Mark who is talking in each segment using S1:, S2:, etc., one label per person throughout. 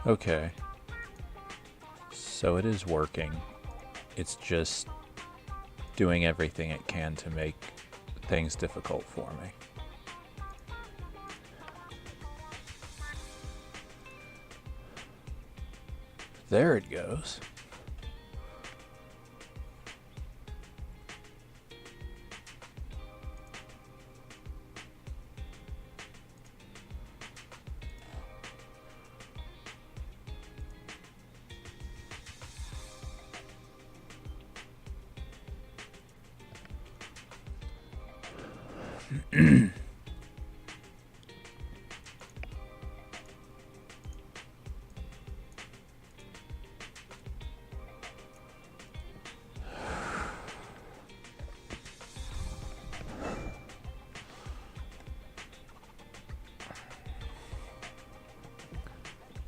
S1: Okay. So it is working. It's just doing everything it can to make things difficult for me. There it goes.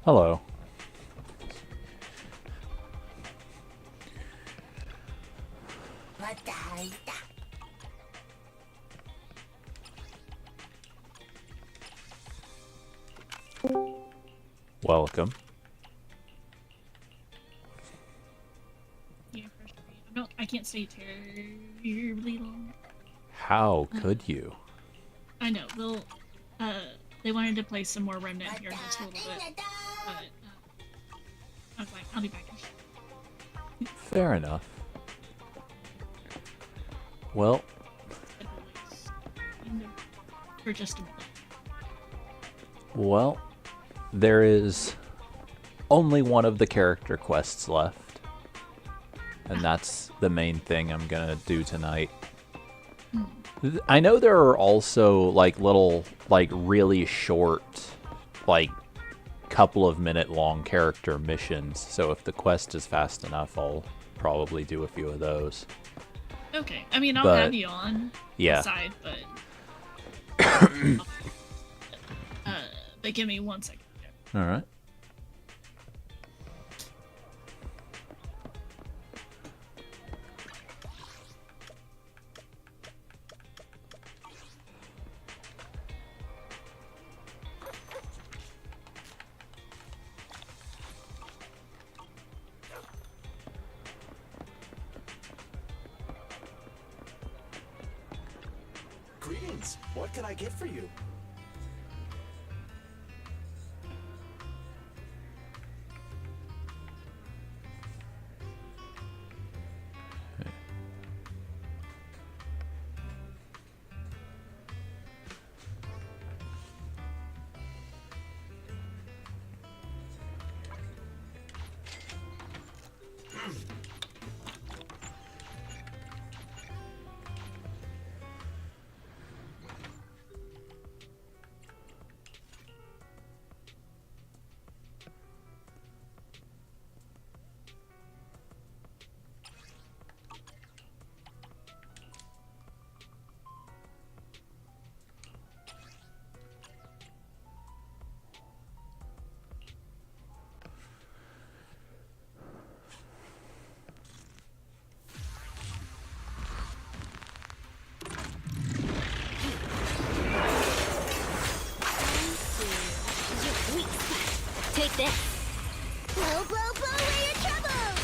S1: Hello. Welcome.
S2: Yeah, frustrating. No, I can't stay terribly long.
S1: How could you?
S2: I know they wanted to play some more Remnant here in just a little bit, but I was like, I'll be back.
S1: Fair enough. Well,
S2: for just a minute.
S1: Well, there is only one of the character quests left. And that's the main thing I'm gonna do tonight. I know there are also, like, little, like, really short, like, couple of minute long character missions. So if the quest is fast enough, I'll probably do a few of those.
S2: Okay. I mean, I'll have you on the side, but give me 1 second.
S1: All right.
S3: Greetings. What can I get for you?
S4: Take this. Blow, blow, blow away your troubles.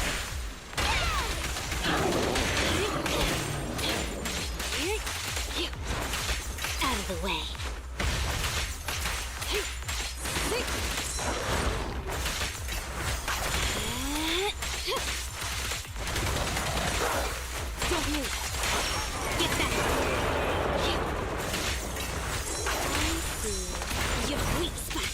S4: Out of the way. Don't move. Get back. I see your weak spot.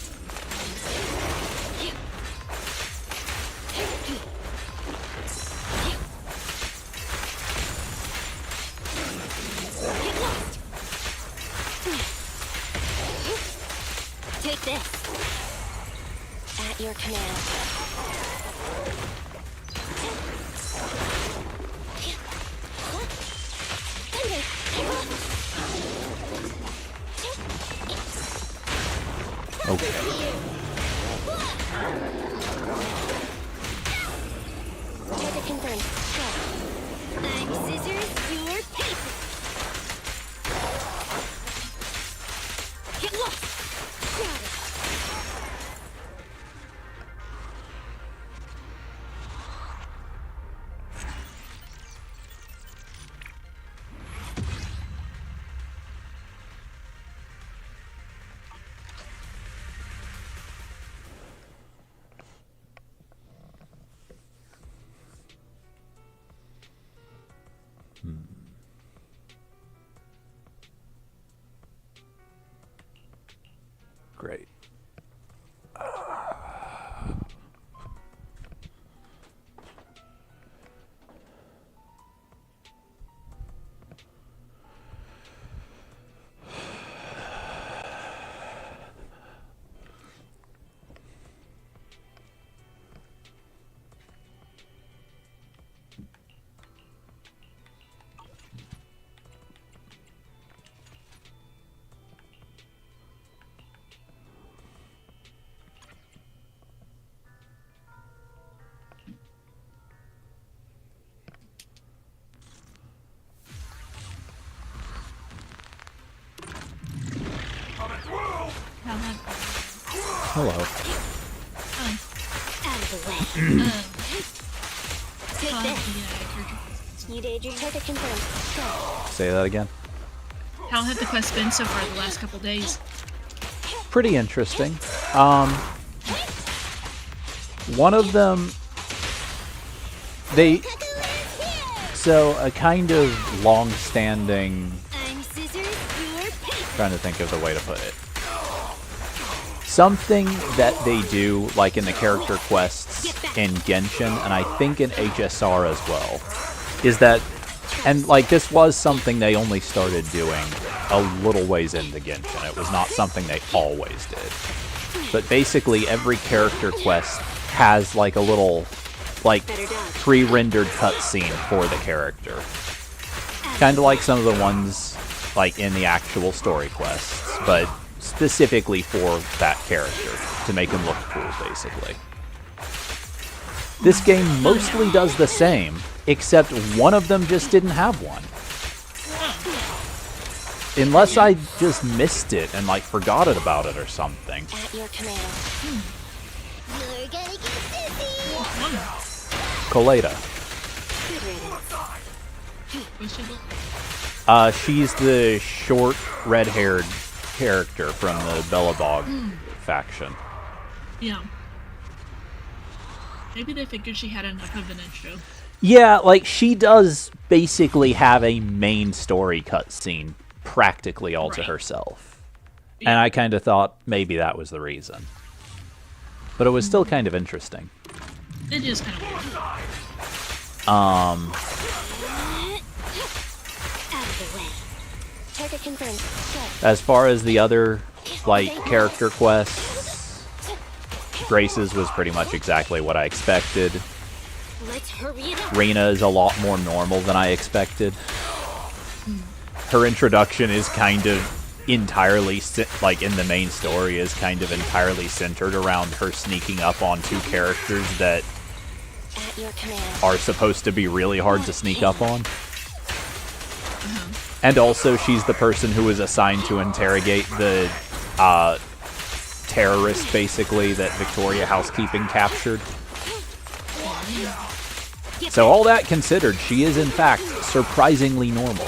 S4: Take this. At your command.
S1: Okay.
S4: Target confirmed. Go. I'm scissors, you're paper. Get lost. Got it.
S1: Great.
S2: How that?
S1: Hello.
S4: Out of the way. Take
S2: How
S4: this.
S2: the character
S4: You daydream. Target confirmed. Go.
S1: Say that again.
S2: How have the quests been so far the last couple days?
S1: Pretty interesting. One of them, they, so a kind of long-standing,
S4: I'm scissors, you're paper.
S1: trying to think of the way to put it. Something that they do, like in the character quests in Genshin, and I think in HSR as well, is that, and like this was something they only started doing a little ways into Genshin. It was not something they always did. But basically every character quest has like a little, like, pre-rendered cutscene for the character. Kind of like some of the ones like in the actual story quests, but specifically for that character to make him look cool, basically. This game mostly does the same, except one of them just didn't have one. Unless I just missed it and like forgot it about it or something.
S4: At your command. You're gonna get dizzy.
S1: Coleta.
S4: Good riddance.
S2: What's she look?
S1: She's the short, red-haired character from the Belobog faction.
S2: Yeah. Maybe they figured she had enough of an intro.
S1: Yeah, like she does basically have a main story cutscene practically all to
S2: Right.
S1: herself.
S2: Yeah.
S1: And I kind of thought maybe that was the reason. But it was still kind of interesting.
S2: It is kind of weird.
S4: Out of the way. Target confirmed. Go.
S1: As far as the other, like, character quests, Grace's was pretty much exactly what I expected.
S4: Let's hurry it up.
S1: Rena is a lot more normal than I expected. Her introduction is kind of entirely, like in the main story, is kind of entirely centered around her sneaking up on two characters that
S4: At your command.
S1: are supposed to be really hard to sneak up on. And also, she's the person who was assigned to interrogate the terrorist, basically, that Victoria Housekeeping captured. So all that considered, she is in fact surprisingly normal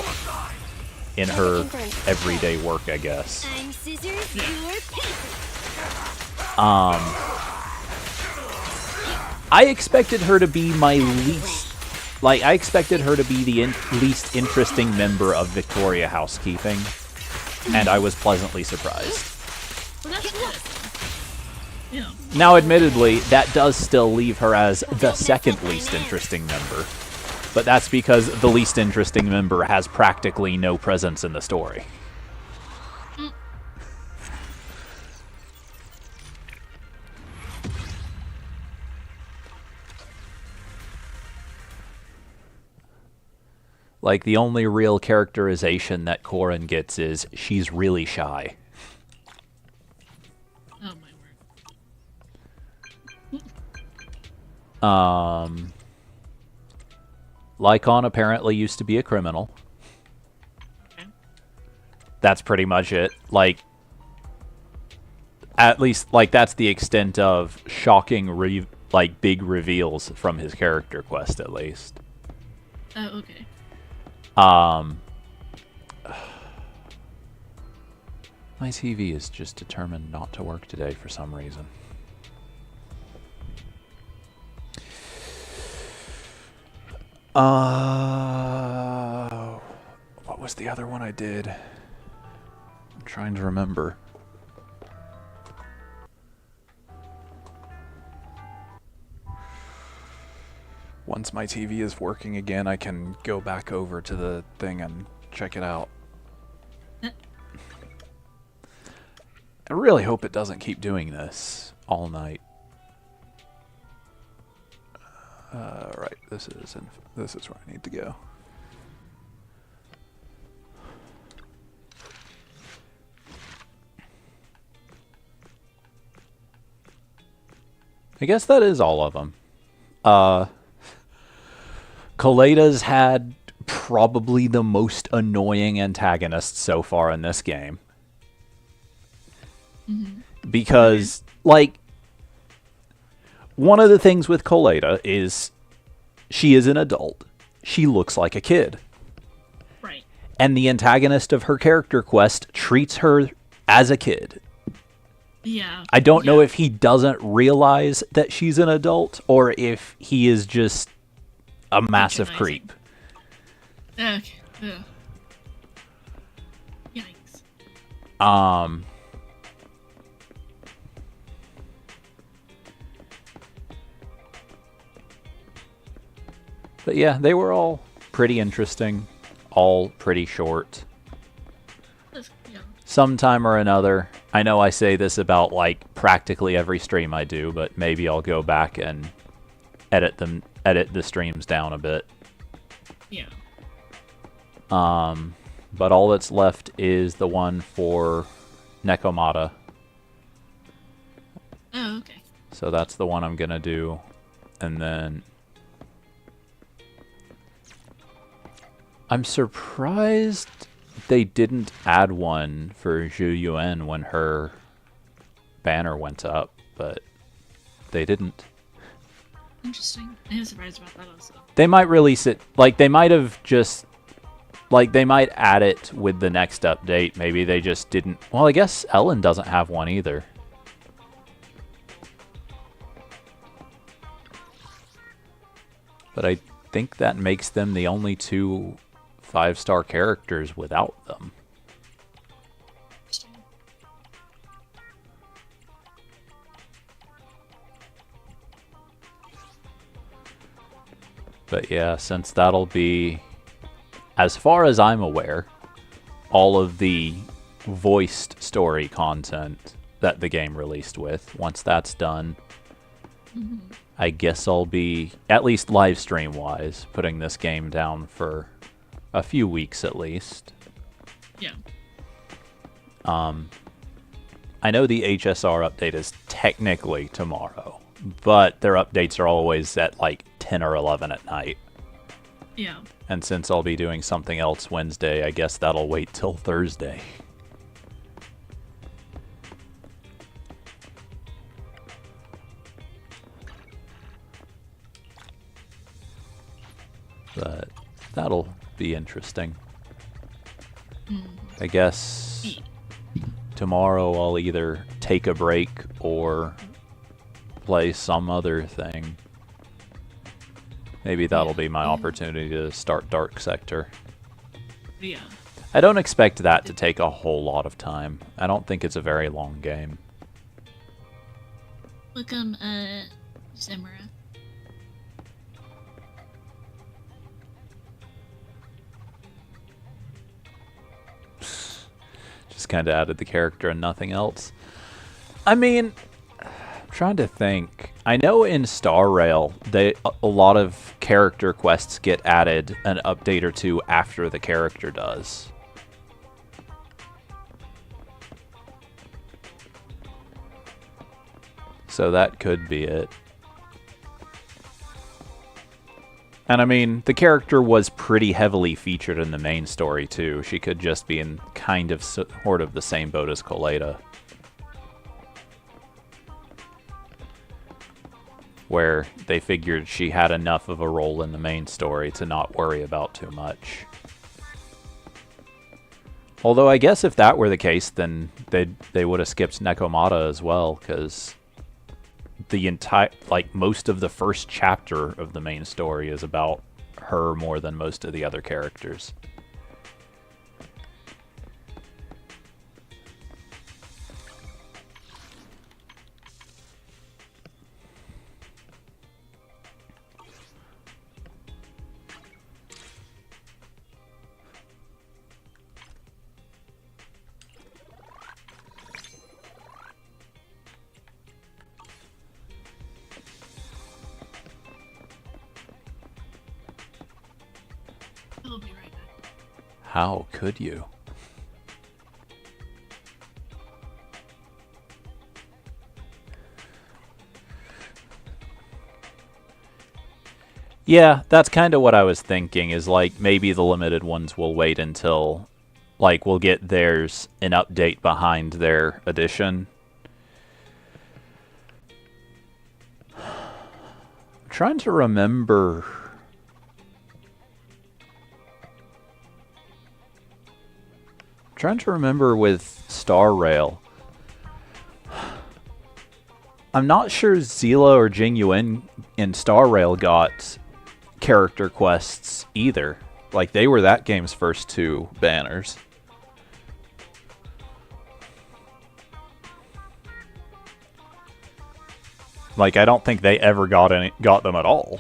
S1: in her everyday work, I guess.
S4: I'm scissors, you're paper.
S1: I expected her to be my least, like, I expected her to be the least interesting member of Victoria Housekeeping, and I was pleasantly surprised.
S2: Well, that's good. Yeah.
S1: Now, admittedly, that does still leave her as the second least interesting member, but that's because the least interesting member has practically no presence in the story. Like, the only real characterization that Corrin gets is she's really shy.
S2: Oh my word.
S1: Lycon apparently used to be a criminal.
S2: Okay.
S1: That's pretty much it. Like, at least, like, that's the extent of shocking, big reveals from his character quest, at least.
S2: Oh, okay.
S1: My TV is just determined not to work today for some reason. What was the other one I did? I'm trying to remember. once my TV is working again, I can go back over to the thing and check it out. I really hope it doesn't keep doing this all night. Right, this is where I need to go. I guess that is all of them. Koleda's had probably the most annoying antagonist so far in this game. Because, like, one of the things with Koleda is she is an adult. She looks like a kid.
S2: Right.
S1: And the antagonist of her character quest treats her as a kid.
S2: Yeah.
S1: I don't know if he doesn't realize that she's an adult or if he is just a massive creep.
S2: Okay. Ugh. Yikes.
S1: But yeah, they were all pretty interesting, all pretty short.
S2: Yeah.
S1: Sometime or another, I know I say this about like practically every stream I do, but maybe I'll go back and edit the streams down a bit.
S2: Yeah.
S1: But all that's left is the one for Nekomata.
S2: Oh, okay.
S1: So that's the one I'm gonna do, and then I'm surprised they didn't add one for Zhu Yuan when her banner went up, but they didn't.
S2: Interesting. I am surprised about that also.
S1: They might release it, like they might have just, like they might add it with the next update. Maybe they just didn't. Well, I guess Ellen doesn't have one either. But I think that makes them the only two 5-star characters without them. But yeah, since that'll be, as far as I'm aware, all of the voiced story content that the game released with, once that's done, I guess I'll be, at least live stream wise, putting this game down for a few weeks at least.
S2: Yeah.
S1: I know the HSR update is technically tomorrow, but their updates are always at like 10 or 11 at night.
S2: Yeah.
S1: And since I'll be doing something else Wednesday, I guess that'll wait till Thursday. But that'll be interesting. I guess tomorrow I'll either take a break or play some other thing. Maybe that'll be my opportunity to start Dark Sector.
S2: Yeah.
S1: I don't expect that to take a whole lot of time. I don't think it's a very long game.
S2: Welcome, Zemra.
S1: Just kind of added the character and nothing else. I mean, I'm trying to think. I know in Star Rail, a lot of character quests get added an update or two after the character does. So that could be it. And I mean, the character was pretty heavily featured in the main story too. She could just be in kind of sort of the same boat as Koleda, where they figured she had enough of a role in the main story to not worry about too much. Although I guess if that were the case, then they would have skipped Nekomata as well, because the entire, like, most of the first chapter of the main story is about her more than most of the other characters. How could you? Yeah, that's kind of what I was thinking, is like maybe the limited ones will wait until like we'll get theirs an update behind their edition. I'm trying to remember. Trying to remember with Star Rail. I'm not sure Zila or Jing Yuan in Star Rail got character quests either. Like, they were that game's first two banners. Like, I don't think they ever got them at all.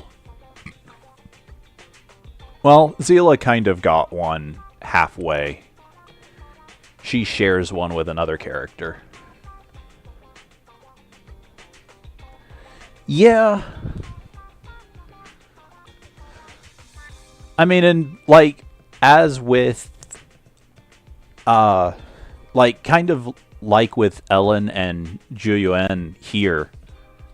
S1: Well, Zila kind of got one halfway. She shares one with another character. Yeah. I mean, and like, as with, like, kind of like with Ellen and Zhu here,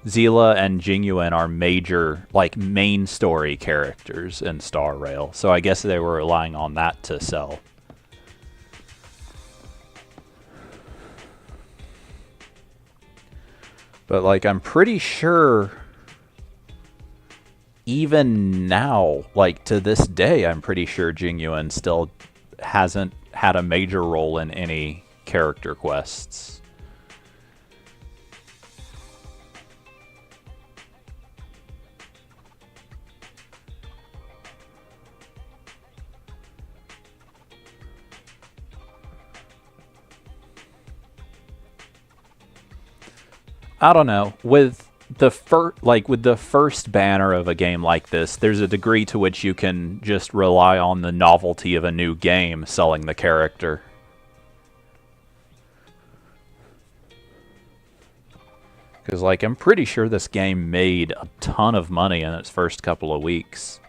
S1: Zila and Jingyuan are major, like, main story characters in Star Rail. So I guess they were relying on that to sell. But, like, I'm pretty sure even now, like, to this day, I'm pretty sure Jingyuan still hasn't had a major role in any character quests. I don't know. With the first banner of a game like this, there's a degree to which you can just rely on the novelty of a new game selling the character. Because, like, I'm pretty sure this game made a ton of money in its first couple of weeks.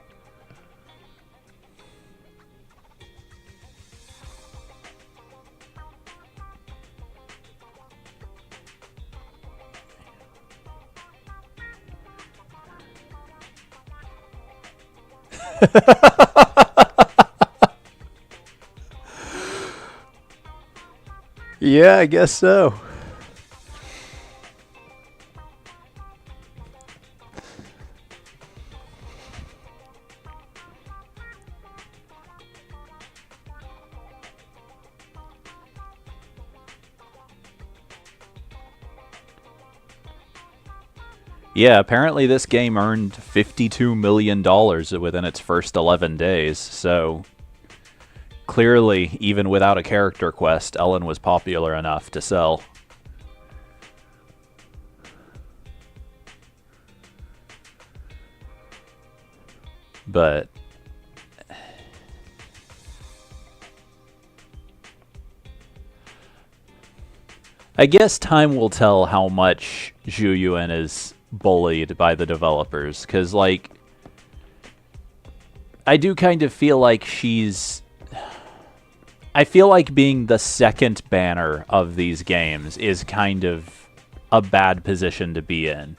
S1: Yeah, I guess so. Yeah, apparently this game earned $52 million within its first 11 days, so clearly, even without a character quest, Ellen was popular enough to sell. But I guess time will tell how much Zhu Yuan is bullied by the developers, because, like, I do kind of feel like I feel like being the second banner of these games is kind of a bad position to be in.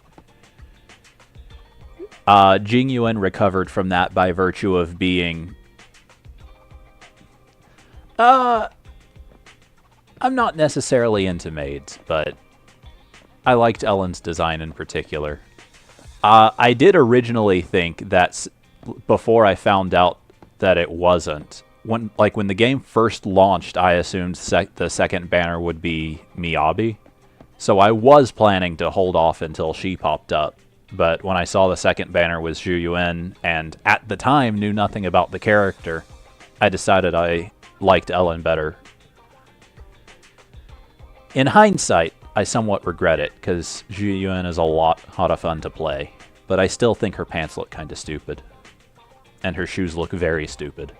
S1: Jing Yuan recovered from that by virtue of being... I'm not necessarily into maids, but I liked Ellen's design in particular. I did originally think that, before I found out that it wasn't, when the game first launched, I assumed the second banner would be Miyabi. So I was planning to hold off until she popped up. But when I saw the second banner was Zhu Yuan, and at the time knew nothing about the character, I decided I liked Ellen better. In hindsight, I somewhat regret it, because Zhu Yuan is a lot of fun to play. But I still think her pants look kind of stupid. And her shoes look very stupid.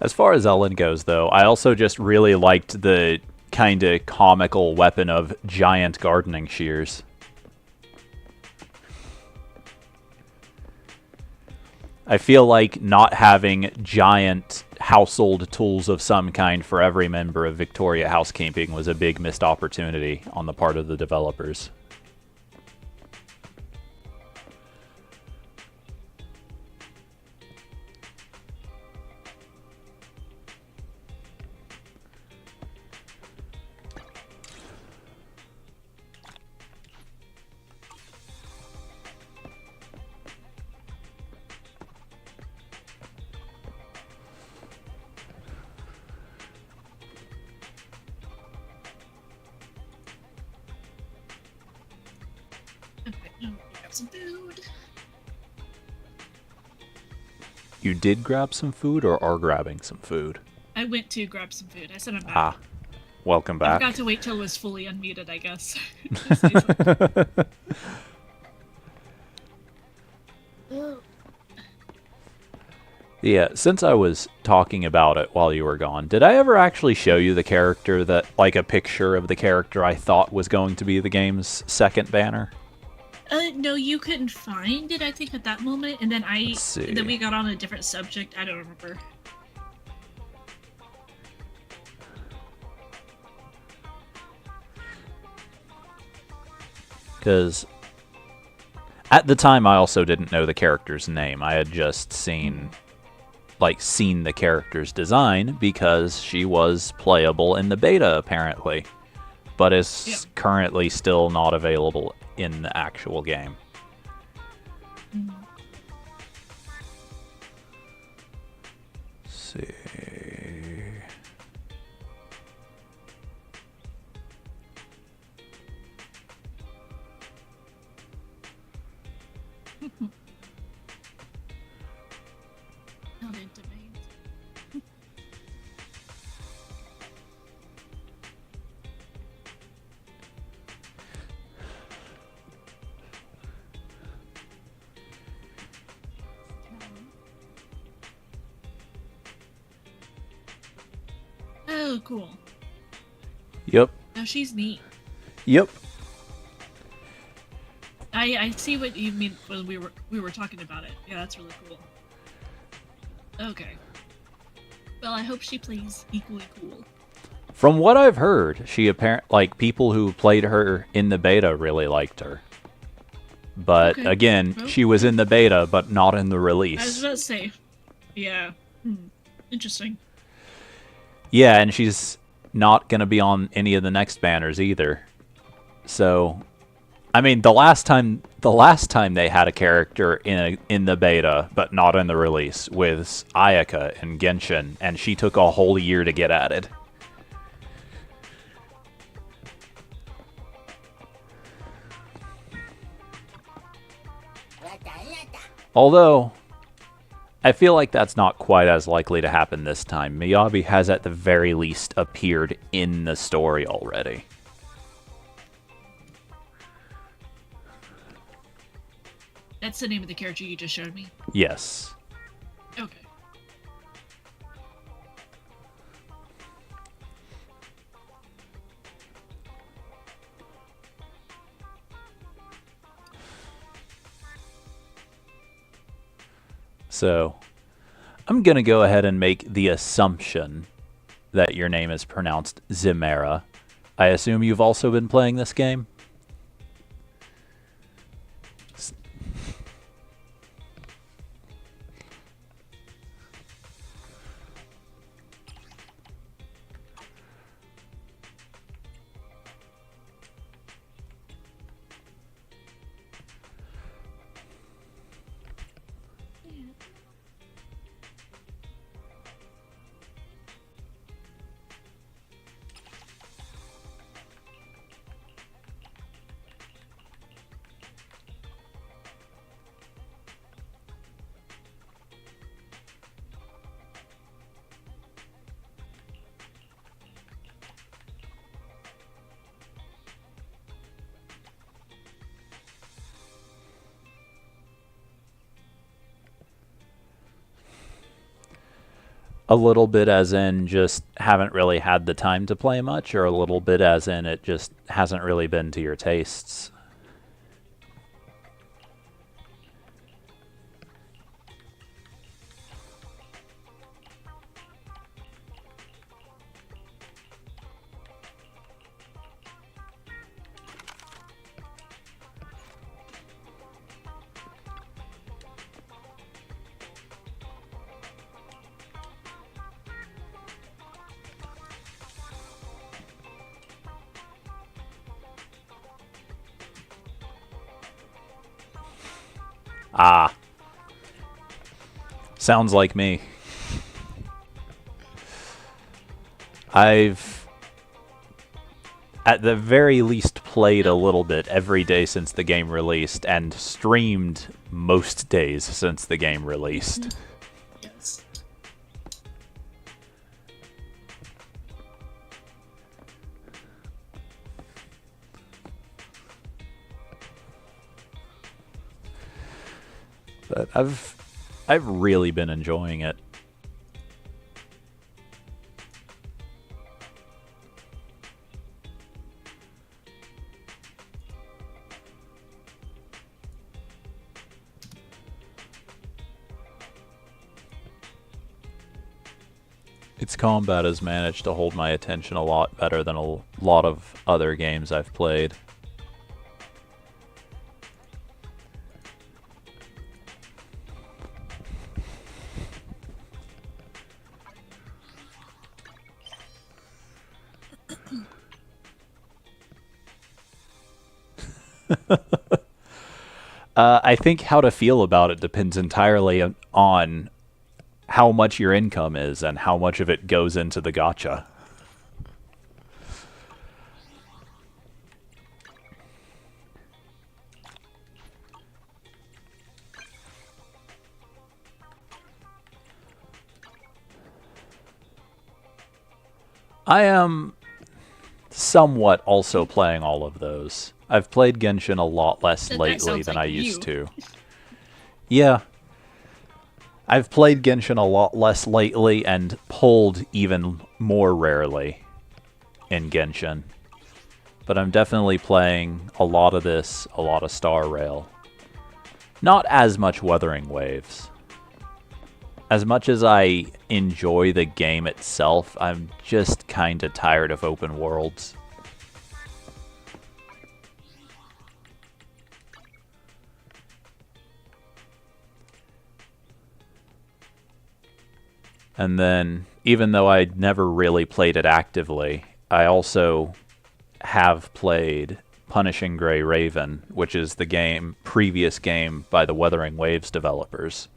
S1: As far as Ellen goes, though, I also just really liked the kind of comical weapon of giant gardening shears. I feel like not having giant household tools of some kind for every member of Victoria Housekeeping was a big missed opportunity on the part of the developers.
S2: Okay, grab some food.
S1: You did grab some food or are grabbing some food?
S2: I went to grab some food. I said I'm back.
S1: Ah, welcome
S2: I
S1: back.
S2: forgot to wait till it was fully unmuted, I guess.
S1: Yeah, since I was talking about it while you were gone, did I ever actually show you the character that, like a picture of the character I thought was going to be the game's second banner?
S2: No, you couldn't find it, I think, at that moment, and then
S1: Let's see.
S2: then we got on a different subject. I don't remember.
S1: Because at the time I also didn't know the character's name. I had just seen the character's design because she was playable in the beta apparently, but is currently still not available in the actual game. Let's see.
S2: Not in domains. Oh, cool.
S1: Yep.
S2: No, she's neat.
S1: Yep.
S2: I see what you mean when we were talking about it. Yeah, that's really cool. Okay. Well, I hope she plays equally cool.
S1: From what I've heard, she people who played her in the beta really liked her. But
S2: Okay.
S1: again,
S2: Well,
S1: she was in the beta, but not in the
S2: I was
S1: release.
S2: about to say. Yeah. Interesting.
S1: Yeah, and she's not going to be on any of the next banners either. So, I mean, the last time they had a character in the beta, but not in the release, was Ayaka in Genshin, and she took a whole year to get added. Although, I feel like that's not quite as likely to happen this time. Miyabi has at the very least appeared in the story already.
S2: That's the name of the character you just showed me.
S1: Yes.
S2: Okay.
S1: So, I'm going to go ahead and make the assumption that your name is pronounced Zimera. I assume you've also been playing this game? A little bit as in just haven't really had the time to play much, or a little bit as in it just hasn't really been to your tastes? Ah. Sounds like me. I've, at the very least, played a little bit every day since the game released, and streamed most days since the game released.
S2: Yes.
S1: But I've really been enjoying it. Its combat has managed to hold my attention a lot better than a lot of other games I've played. I think how to feel about it depends entirely on how much your income is and how much of it goes into the gacha. I am somewhat also playing all of those. I've played Genshin a lot less
S2: That
S1: lately
S2: sounds
S1: than
S2: like
S1: I used
S2: you.
S1: to. Yeah. I've played Genshin a lot less lately and pulled even more rarely in Genshin. But I'm definitely playing a lot of this, a lot of Star Rail. Not as much Wuthering Waves. As much as I enjoy the game itself, I'm just kinda tired of open worlds. And then, even though I never really played it actively, I also have played Punishing Gray Raven, which is the previous game by the Wuthering Waves developers.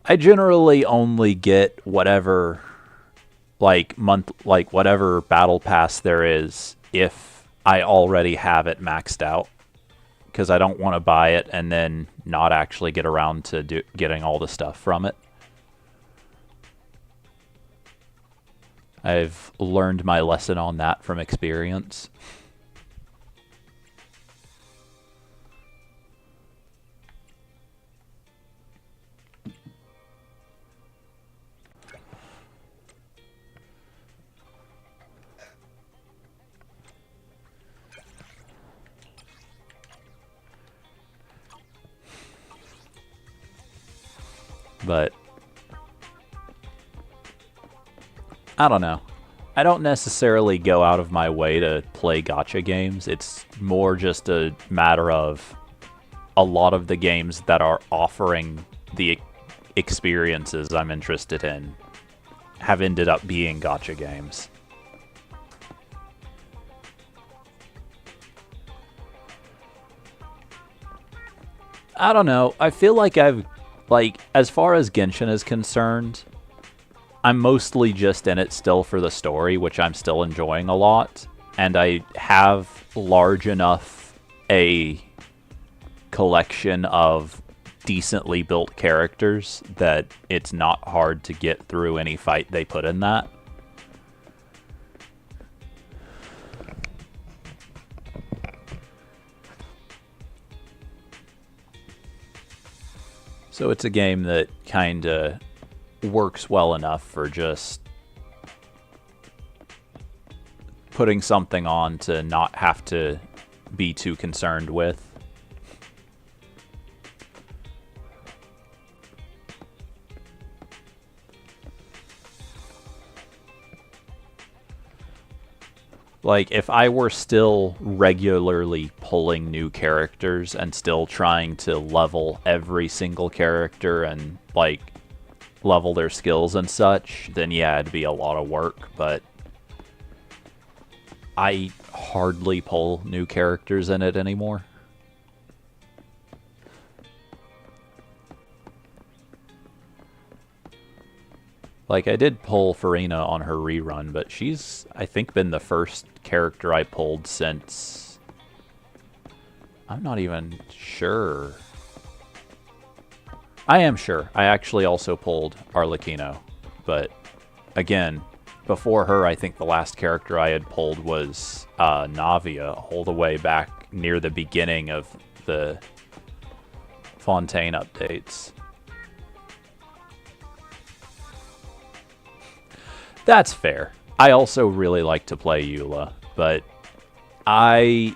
S1: I generally only get whatever whatever battle pass there is if I already have it maxed out, because I don't want to buy it and then not actually get around to getting all the stuff from it. I've learned my lesson on that from experience. But I don't know. I don't necessarily go out of my way to play gacha games. It's more just a matter of a lot of the games that are offering the experiences I'm interested in have ended up being gacha games. I don't know. I feel like as far as Genshin is concerned, I'm mostly just in it still for the story, which I'm still enjoying a lot. And I have large enough a collection of decently built characters that it's not hard to get through any fight they put in that. So it's a game that kind of works well enough for just putting something on to not have to be too concerned with. Like, if I were still regularly pulling new characters and still trying to level every single character and, like, level their skills and such, then yeah, it'd be a lot of work, but I hardly pull new characters in it anymore. Like, I did pull Farina on her rerun, but she's, I think, been the first character I pulled since... I'm not even sure. I am sure. I actually also pulled Arlecchino, but again, before her, I think the last character I had pulled was Navia, all the way back near the beginning of the Fontaine updates. That's fair. I also really like to play Eula, but I'm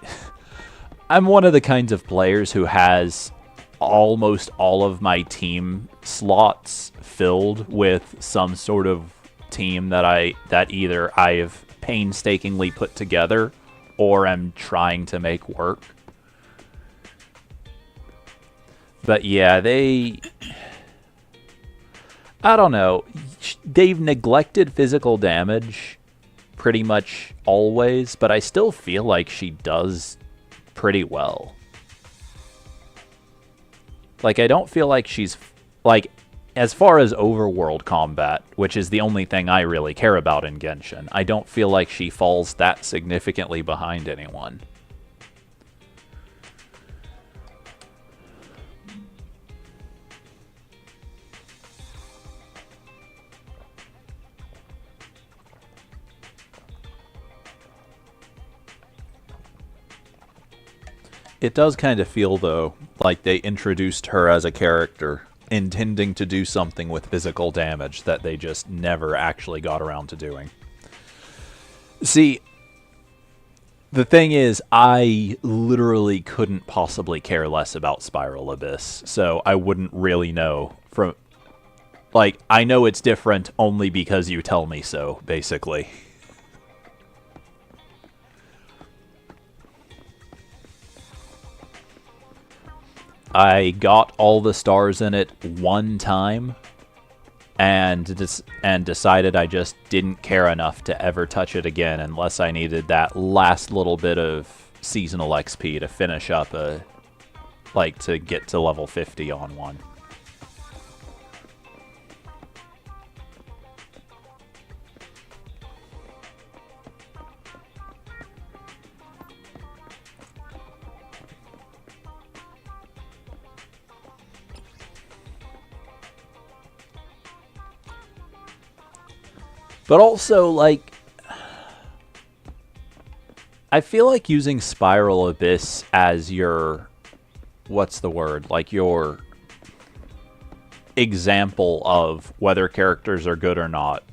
S1: one of the kinds of players who has almost all of my team slots filled with some sort of team that either I've painstakingly put together or am trying to make work. But yeah, I don't know. They've neglected physical damage pretty much always, but I still feel like she does pretty well. Like, I don't feel like she's... Like, as far as overworld combat, which is the only thing I really care about in Genshin, I don't feel like she falls that significantly behind anyone. It does kind of feel, though, like they introduced her as a character intending to do something with physical damage that they just never actually got around to doing. See, the thing is, I literally couldn't possibly care less about Spiral Abyss, so I wouldn't really know from... Like, I know it's different only because you tell me so, basically. I got all the stars in it one time, and decided I just didn't care enough to ever touch it again unless I needed that last little bit of seasonal XP to finish up to get to level 50 on one. But also, like, I feel like using Spiral Abyss as your, what's the word, like your example of whether characters are good or not.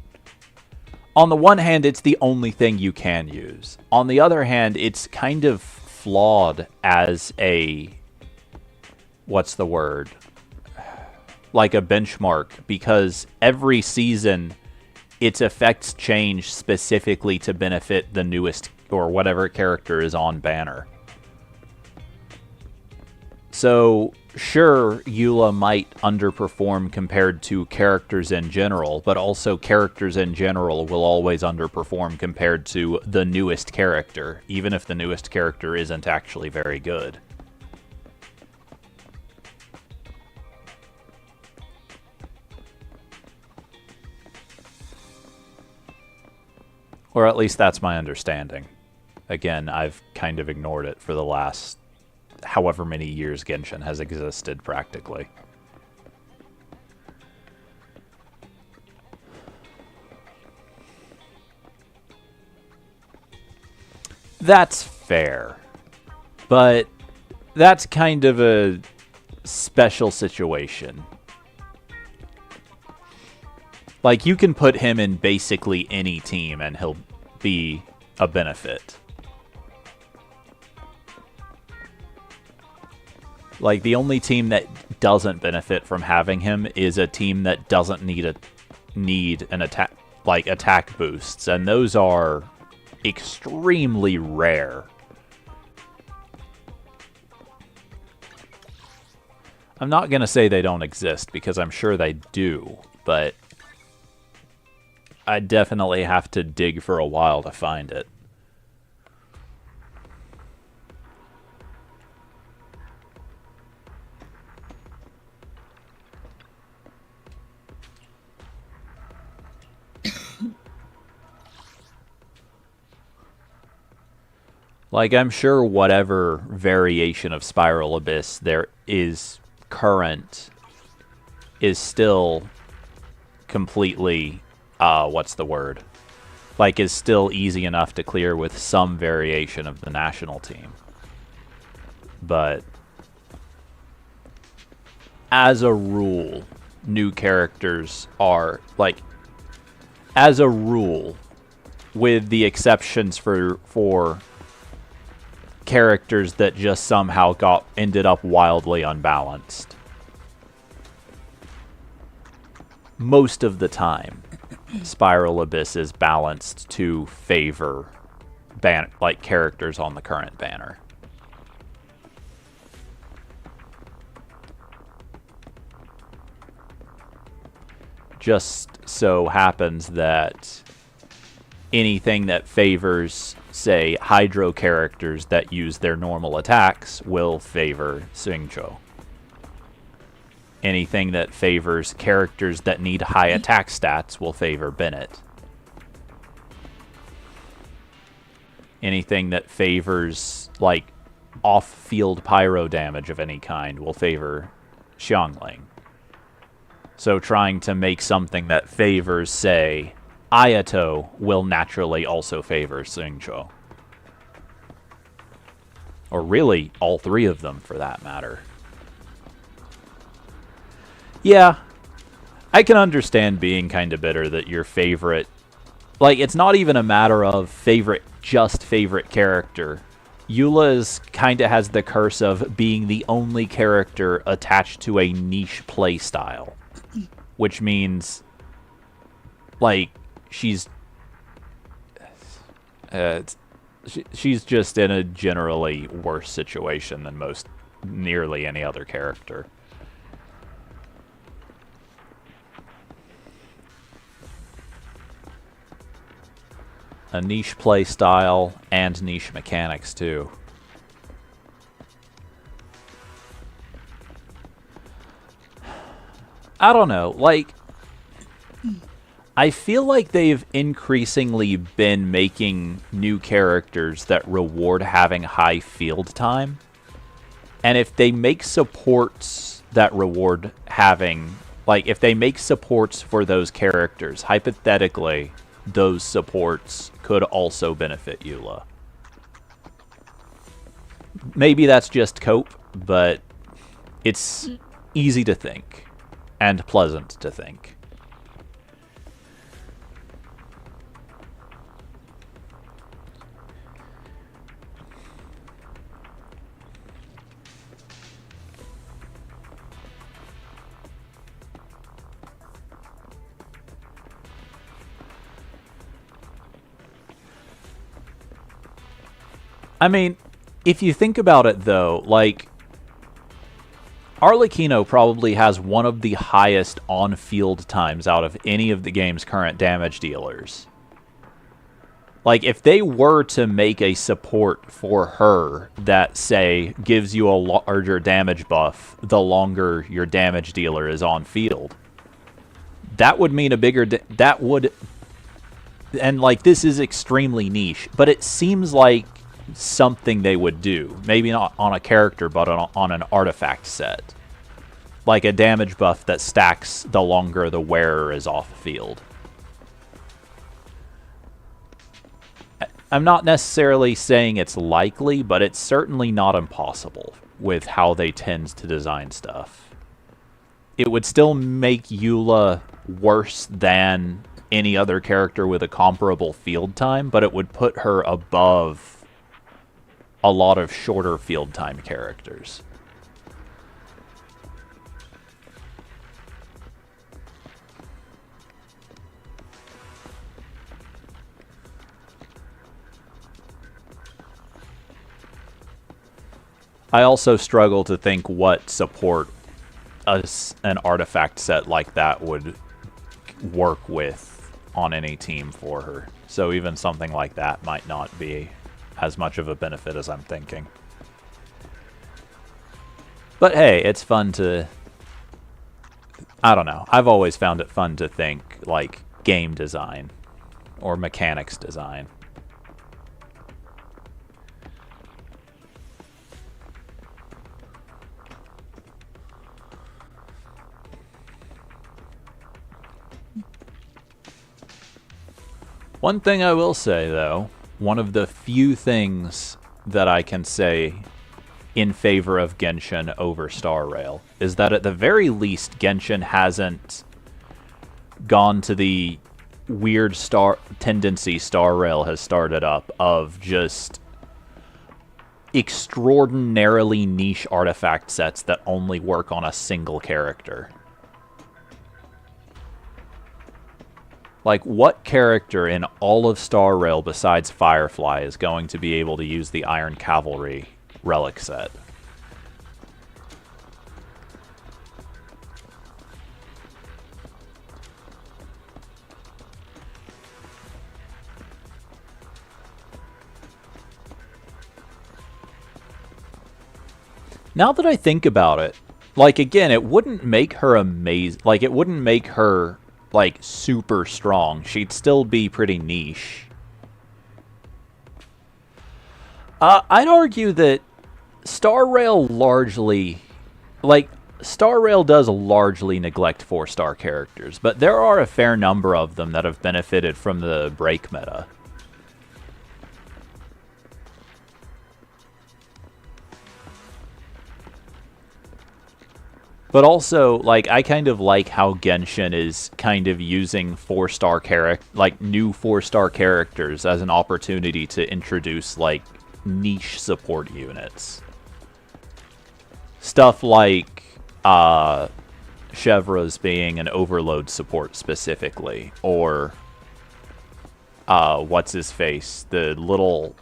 S1: On the one hand, it's the only thing you can use. On the other hand, it's kind of flawed as a, what's the word, like a benchmark, because every season its effects change specifically to benefit the newest or whatever character is on banner. So, sure, Eula might underperform compared to characters in general, but also characters in general will always underperform compared to the newest character, even if the newest character isn't actually very good. Or at least that's my understanding. Again, I've kind of ignored it for the last however many years Genshin has existed, practically. That's fair. But that's kind of a special situation. Like, you can put him in basically any team and he'll be a benefit. Like, the only team that doesn't benefit from having him is a team that doesn't need an attack, like attack boosts, and those are extremely rare. I'm not gonna say they don't exist because I'm sure they do, but I definitely have to dig for a while to find it. Like, I'm sure whatever variation of Spiral Abyss there is current is still completely, what's the word? Like, is still easy enough to clear with some variation of the national team. But as a rule, new characters are, like, as a rule, with the exceptions for characters that just somehow ended up wildly unbalanced. Most of the time, Spiral Abyss is balanced to favor like characters on the current banner. Just so happens that anything that favors, say, Hydro characters that use their normal attacks will favor Xingqiu. Anything that favors characters that need high attack stats will favor Bennett. Anything that favors, like, off-field pyro damage of any kind will favor Xiangling. So trying to make something that favors, say, Ayato will naturally also favor Xingqiu. Or really, all three of them, for that matter. Yeah, I can understand being kind of bitter that your favorite... Like, it's not even a matter of just favorite character. Eula kind of has the curse of being the only character attached to a niche playstyle. Which means, like, she's just in a generally worse situation than nearly any other character. A niche play style and niche mechanics too. I don't know, like, I feel like they've increasingly been making new characters that reward having high field time. And if they make supports that reward having... Like, if they make supports for those characters, hypothetically, those supports could also benefit Eula. Maybe that's just cope, but it's easy to think. And pleasant to think. I mean, if you think about it, though, like, Arlecchino probably has one of the highest on-field times out of any of the game's current damage dealers. Like, if they were to make a support for her that, say, gives you a larger damage buff the longer your damage dealer is on field, that would mean a bigger... that would... And, like, this is extremely niche, but it seems like something they would do. Maybe not on a character, but on an artifact set. Like a damage buff that stacks the longer the wearer is off field. I'm not necessarily saying it's likely, but it's certainly not impossible with how they tend to design stuff. It would still make Eula worse than any other character with a comparable field time, but it would put her above a lot of shorter field time characters. I also struggle to think what support an artifact set like that would work with on any team for her. So even something like that might not be as much of a benefit as I'm thinking. But hey, it's fun to... I don't know. I've always found it fun to think, like, game design or mechanics design. One thing I will say, though, one of the few things that I can say in favor of Genshin over Star Rail is that at the very least, Genshin hasn't gone to the weird tendency Star Rail has started up of just extraordinarily niche artifact sets that only work on a single character. Like, what character in all of Star Rail besides Firefly is going to be able to use the Iron Cavalry relic set? Now that I think about it, like, again, it wouldn't make her amazing. Like, it wouldn't make her, like, super strong. She'd still be pretty niche. I'd argue that Star Rail largely... Like, Star Rail does largely neglect 4-star characters, but there are a fair number of them that have benefited from the break meta. But also, like, I kind of like how Genshin is kind of using 4-star new 4-star characters as an opportunity to introduce, like, niche support units. Stuff like Chevra's being an overload support specifically, or what's his face, the little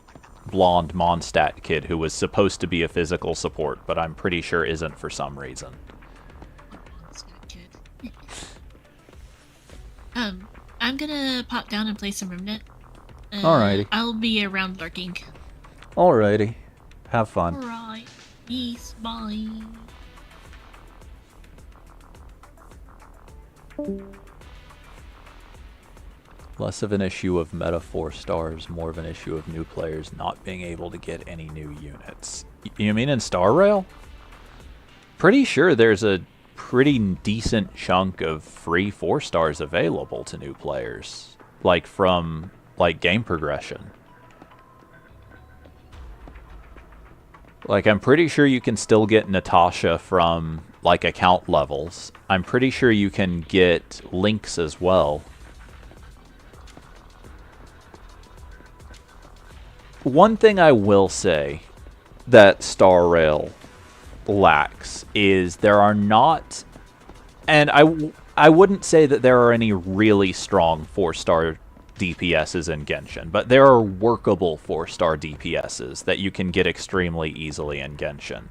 S1: blonde Mondstadt kid who was supposed to be a physical support, but I'm pretty sure isn't for some reason.
S2: I'm gonna pop down and play some Remnant.
S1: Alrighty.
S2: I'll be around lurking.
S1: Alrighty. Have fun.
S2: Alright. Peace. Bye.
S1: Less of an issue of meta 4 stars, more of an issue of new players not being able to get any new units. You mean in Star Rail? Pretty sure there's a pretty decent chunk of free 4 stars available to new players, like from like game progression. Like, I'm pretty sure you can still get Natasha from like account levels. I'm pretty sure you can get Lynx as well. One thing I will say that Star Rail lacks is there are not, and I wouldn't say that there are any really strong 4-star DPSs in Genshin, but there are workable 4-star DPSs that you can get extremely easily in Genshin.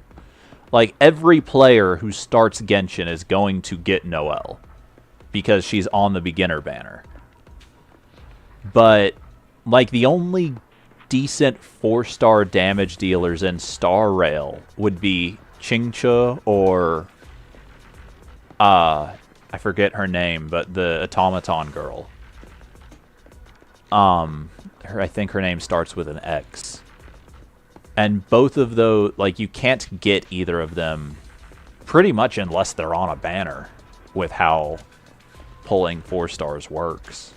S1: Like, every player who starts Genshin is going to get Noelle because she's on the beginner banner. But, like, the only decent 4-star damage dealers in Star Rail would be Qingque or I forget her name, but the automaton girl. I think her name starts with an X. And both of those, like, you can't get either of them pretty much unless they're on a banner with how pulling 4 stars works.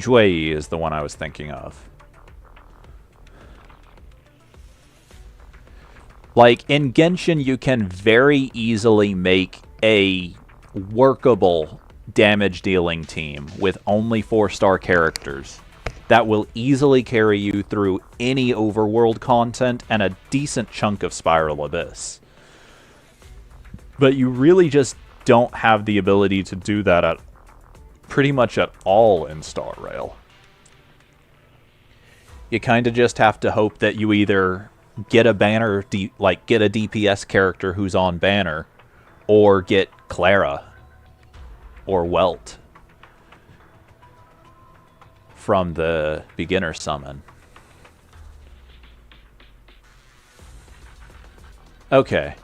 S1: Zhuyi is the one I was thinking of. Like, in Genshin, you can very easily make a workable damage-dealing team with only 4-star characters that will easily carry you through any overworld content and a decent chunk of Spiral Abyss. But you really just don't have the ability to do that at pretty much at all in Star Rail. You kind of just have to hope that you either get a banner, get a DPS character who's on banner, or get Clara or Welt from the beginner summon. Okay.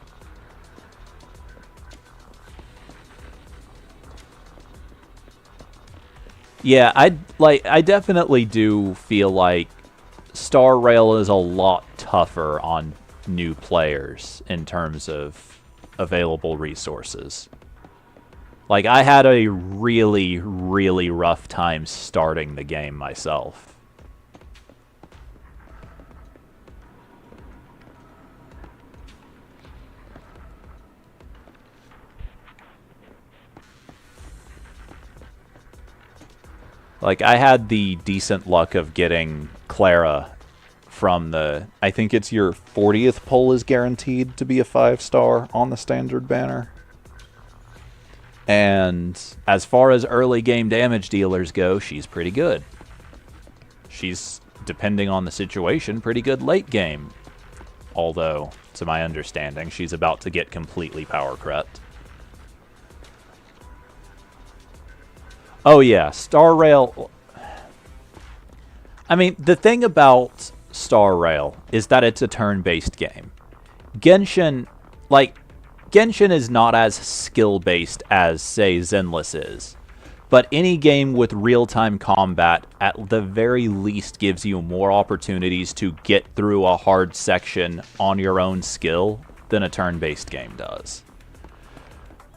S1: Yeah, I definitely do feel like Star Rail is a lot tougher on new players in terms of available resources. Like, I had a really, really rough time starting the game myself. Like, I had the decent luck of getting Clara from the... I think it's your 40th pull is guaranteed to be a 5-star on the standard banner. And as far as early game damage dealers go, she's pretty good. She's, depending on the situation, pretty good late game. Although, to my understanding, she's about to get completely power crept. Oh yeah, Star Rail... I mean, the thing about Star Rail is that it's a turn-based game. Genshin is not as skill-based as, say, Zenless is. But any game with real-time combat, at the very least, gives you more opportunities to get through a hard section on your own skill than a turn-based game does.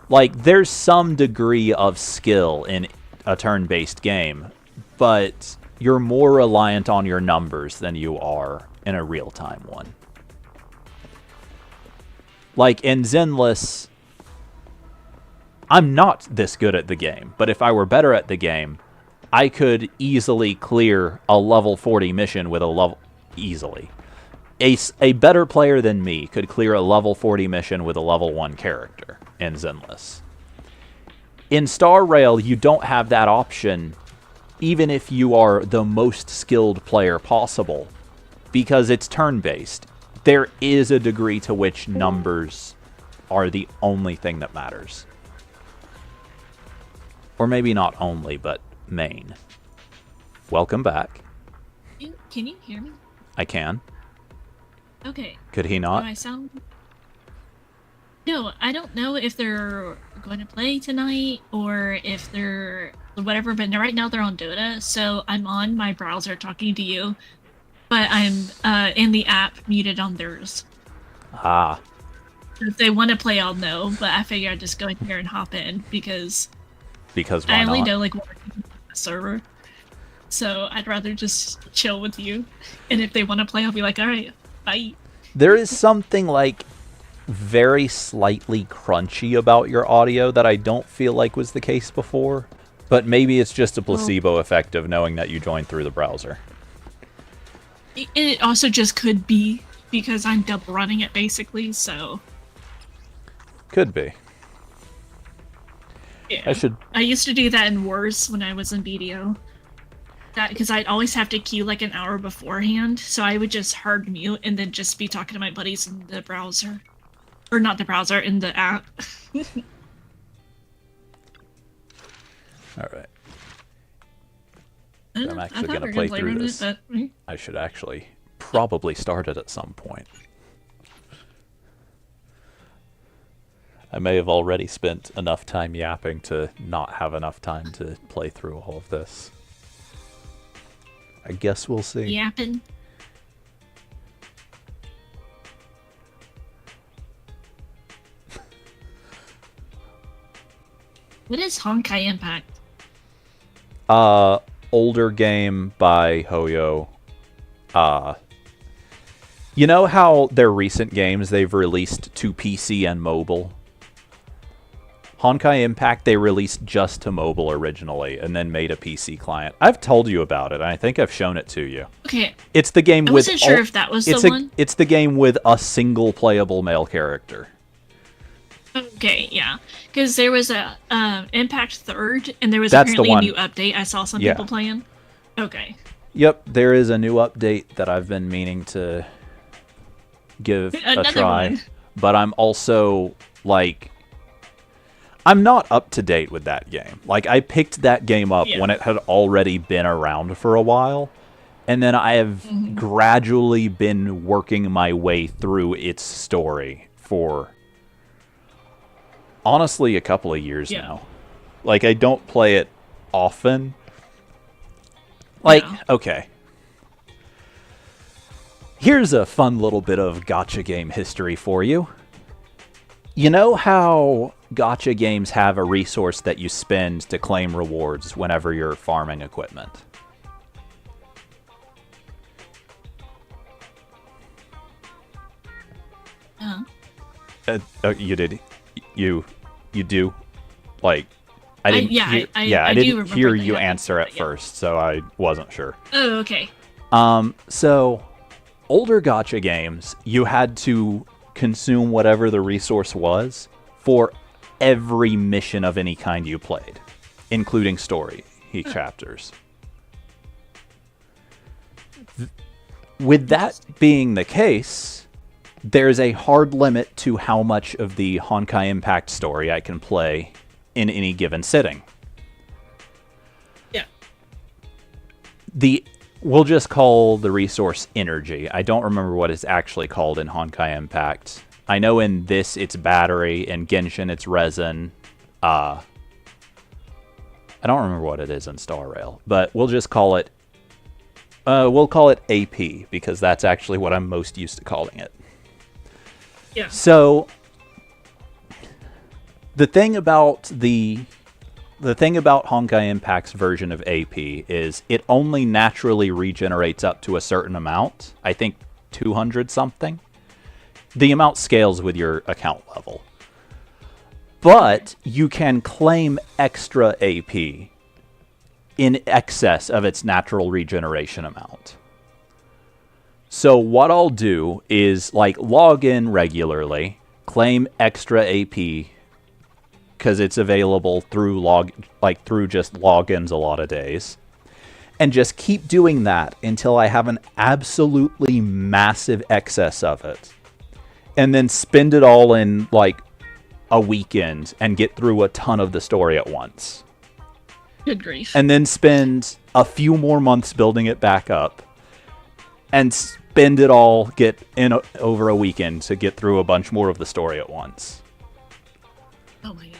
S1: Like, there's some degree of skill in a turn-based game, but you're more reliant on your numbers than you are in a real-time one. Like, in Zenless, I'm not this good at the game, but if I were better at the game, I could easily clear a level 40 mission with a level... Easily. A better player than me could clear a level 40 mission with a level 1 character in Zenless. In Star Rail, you don't have that option, even if you are the most skilled player possible, because it's turn-based. There is a degree to which numbers are the only thing that matters. Or maybe not only, but main. Welcome back.
S2: Can you hear me?
S1: I can.
S2: Okay.
S1: Could he
S2: Do
S1: not?
S2: I sound... No, I don't know if they're going to play tonight or if they're whatever, but right now they're on Dota, so I'm on my browser talking to you, but I'm in the app muted on theirs.
S1: Ah.
S2: If they want to play, I'll know, but I figure I'd just go in here and hop in because
S1: Why
S2: I only
S1: not?
S2: know like one server, so I'd rather just chill with you, and if they want to play, I'll be like, all right, bye.
S1: There is something like very slightly crunchy about your audio that I don't feel like was the case before, but maybe it's just a placebo effect of knowing that you joined through the browser.
S2: It also just could be because I'm double running it basically, so
S1: Could be.
S2: yeah. I used to do that in Wars when I was in BDO. That because I'd always have to queue like an hour beforehand, so I would just hard mute and then just be talking to my buddies in the browser. Or not the browser, in the app.
S1: Alright.
S2: I
S1: I'm actually going to play through this. I should actually probably start it at some point. I may have already spent enough time yapping to not have enough time to play through all of this. I guess we'll see.
S2: Yapping. What is Honkai Impact?
S1: older game by Hoyo. You know how their recent games they've released to PC and mobile? Honkai Impact they released just to mobile originally and then made a PC client. I've told you about it. And I think I've shown it to you.
S2: Okay.
S1: It's the game
S2: I
S1: with
S2: wasn't sure if that was the one.
S1: It's the game with a single playable male character.
S2: Okay, yeah. Because there was a Impact Third, and there was
S1: That's the
S2: apparently a
S1: one.
S2: new update. I saw some
S1: Yeah.
S2: people playing. Okay.
S1: Yep, there is a new update that I've been meaning to give a
S2: Another
S1: try.
S2: one.
S1: But I'm also, like... I'm not up to date with that game. Like, I picked that game up
S2: Yeah.
S1: when it had already been around for a while. And then I have gradually been working my way through its story for... honestly, a couple of years
S2: Yeah.
S1: now. Like, I don't play it often. Like,
S2: Yeah.
S1: okay. Here's a fun little bit of gacha game history for you. You know how gacha games have a resource that you spend to claim rewards whenever you're farming equipment? You did. You do. Like, I didn't.
S2: yeah,
S1: hear,
S2: I
S1: I
S2: do
S1: didn't
S2: remember
S1: hear
S2: that
S1: you
S2: happening,
S1: answer at
S2: but yeah.
S1: first, so I wasn't sure.
S2: Oh, okay.
S1: So older gacha games, you had to consume whatever the resource was for every mission of any kind you played, including story chapters. With that being the case, there's a hard limit to how much of the Honkai Impact story I can play in any given sitting.
S2: Yeah.
S1: We'll just call the resource energy. I don't remember what it's actually called in Honkai Impact. I know in this it's battery, in Genshin it's resin. I don't remember what it is in Star Rail, but we'll just call it AP because that's actually what I'm most used to calling it.
S2: Yeah.
S1: So the thing about Honkai Impact's version of AP is it only naturally regenerates up to a certain amount. I think 200 something. The amount scales with your account level. But you can claim extra AP in excess of its natural regeneration amount. So what I'll do is log in regularly, claim extra AP because it's available through through just logins a lot of days, and just keep doing that until I have an absolutely massive excess of it, and then spend it all in a weekend and get through a ton of the story at once.
S2: Good grief.
S1: And then spend a few more months building it back up, and spend it all over a weekend to get through a bunch more of the story at once.
S2: Oh my gosh.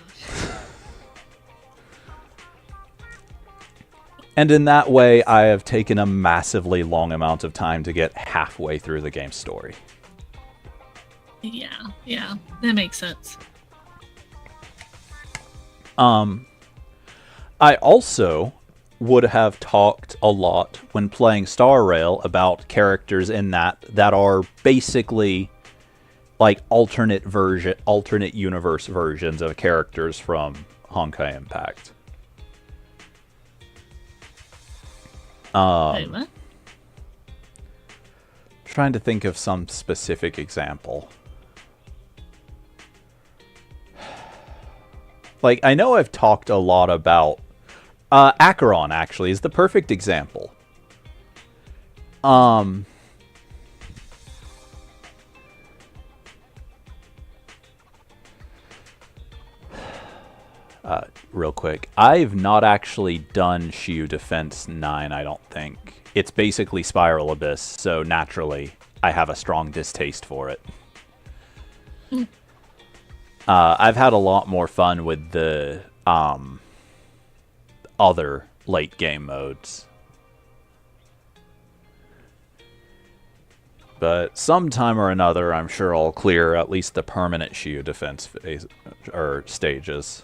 S1: And in that way, I have taken a massively long amount of time to get halfway through the game's story.
S2: Yeah, that makes sense.
S1: I also would have talked a lot when playing Star Rail about characters in that are basically alternate universe versions of characters from Honkai Impact.
S2: Wait, what?
S1: Trying to think of some specific example. I know I've talked a lot about Acheron, actually, is the perfect example. Real quick, I've not actually done Shiyu Defense 9, I don't think. It's basically Spiral Abyss, so naturally I have a strong distaste for it. I've had a lot more fun with the other late game modes. But sometime or another, I'm sure I'll clear at least the permanent Shiyu Defense phase, or stages.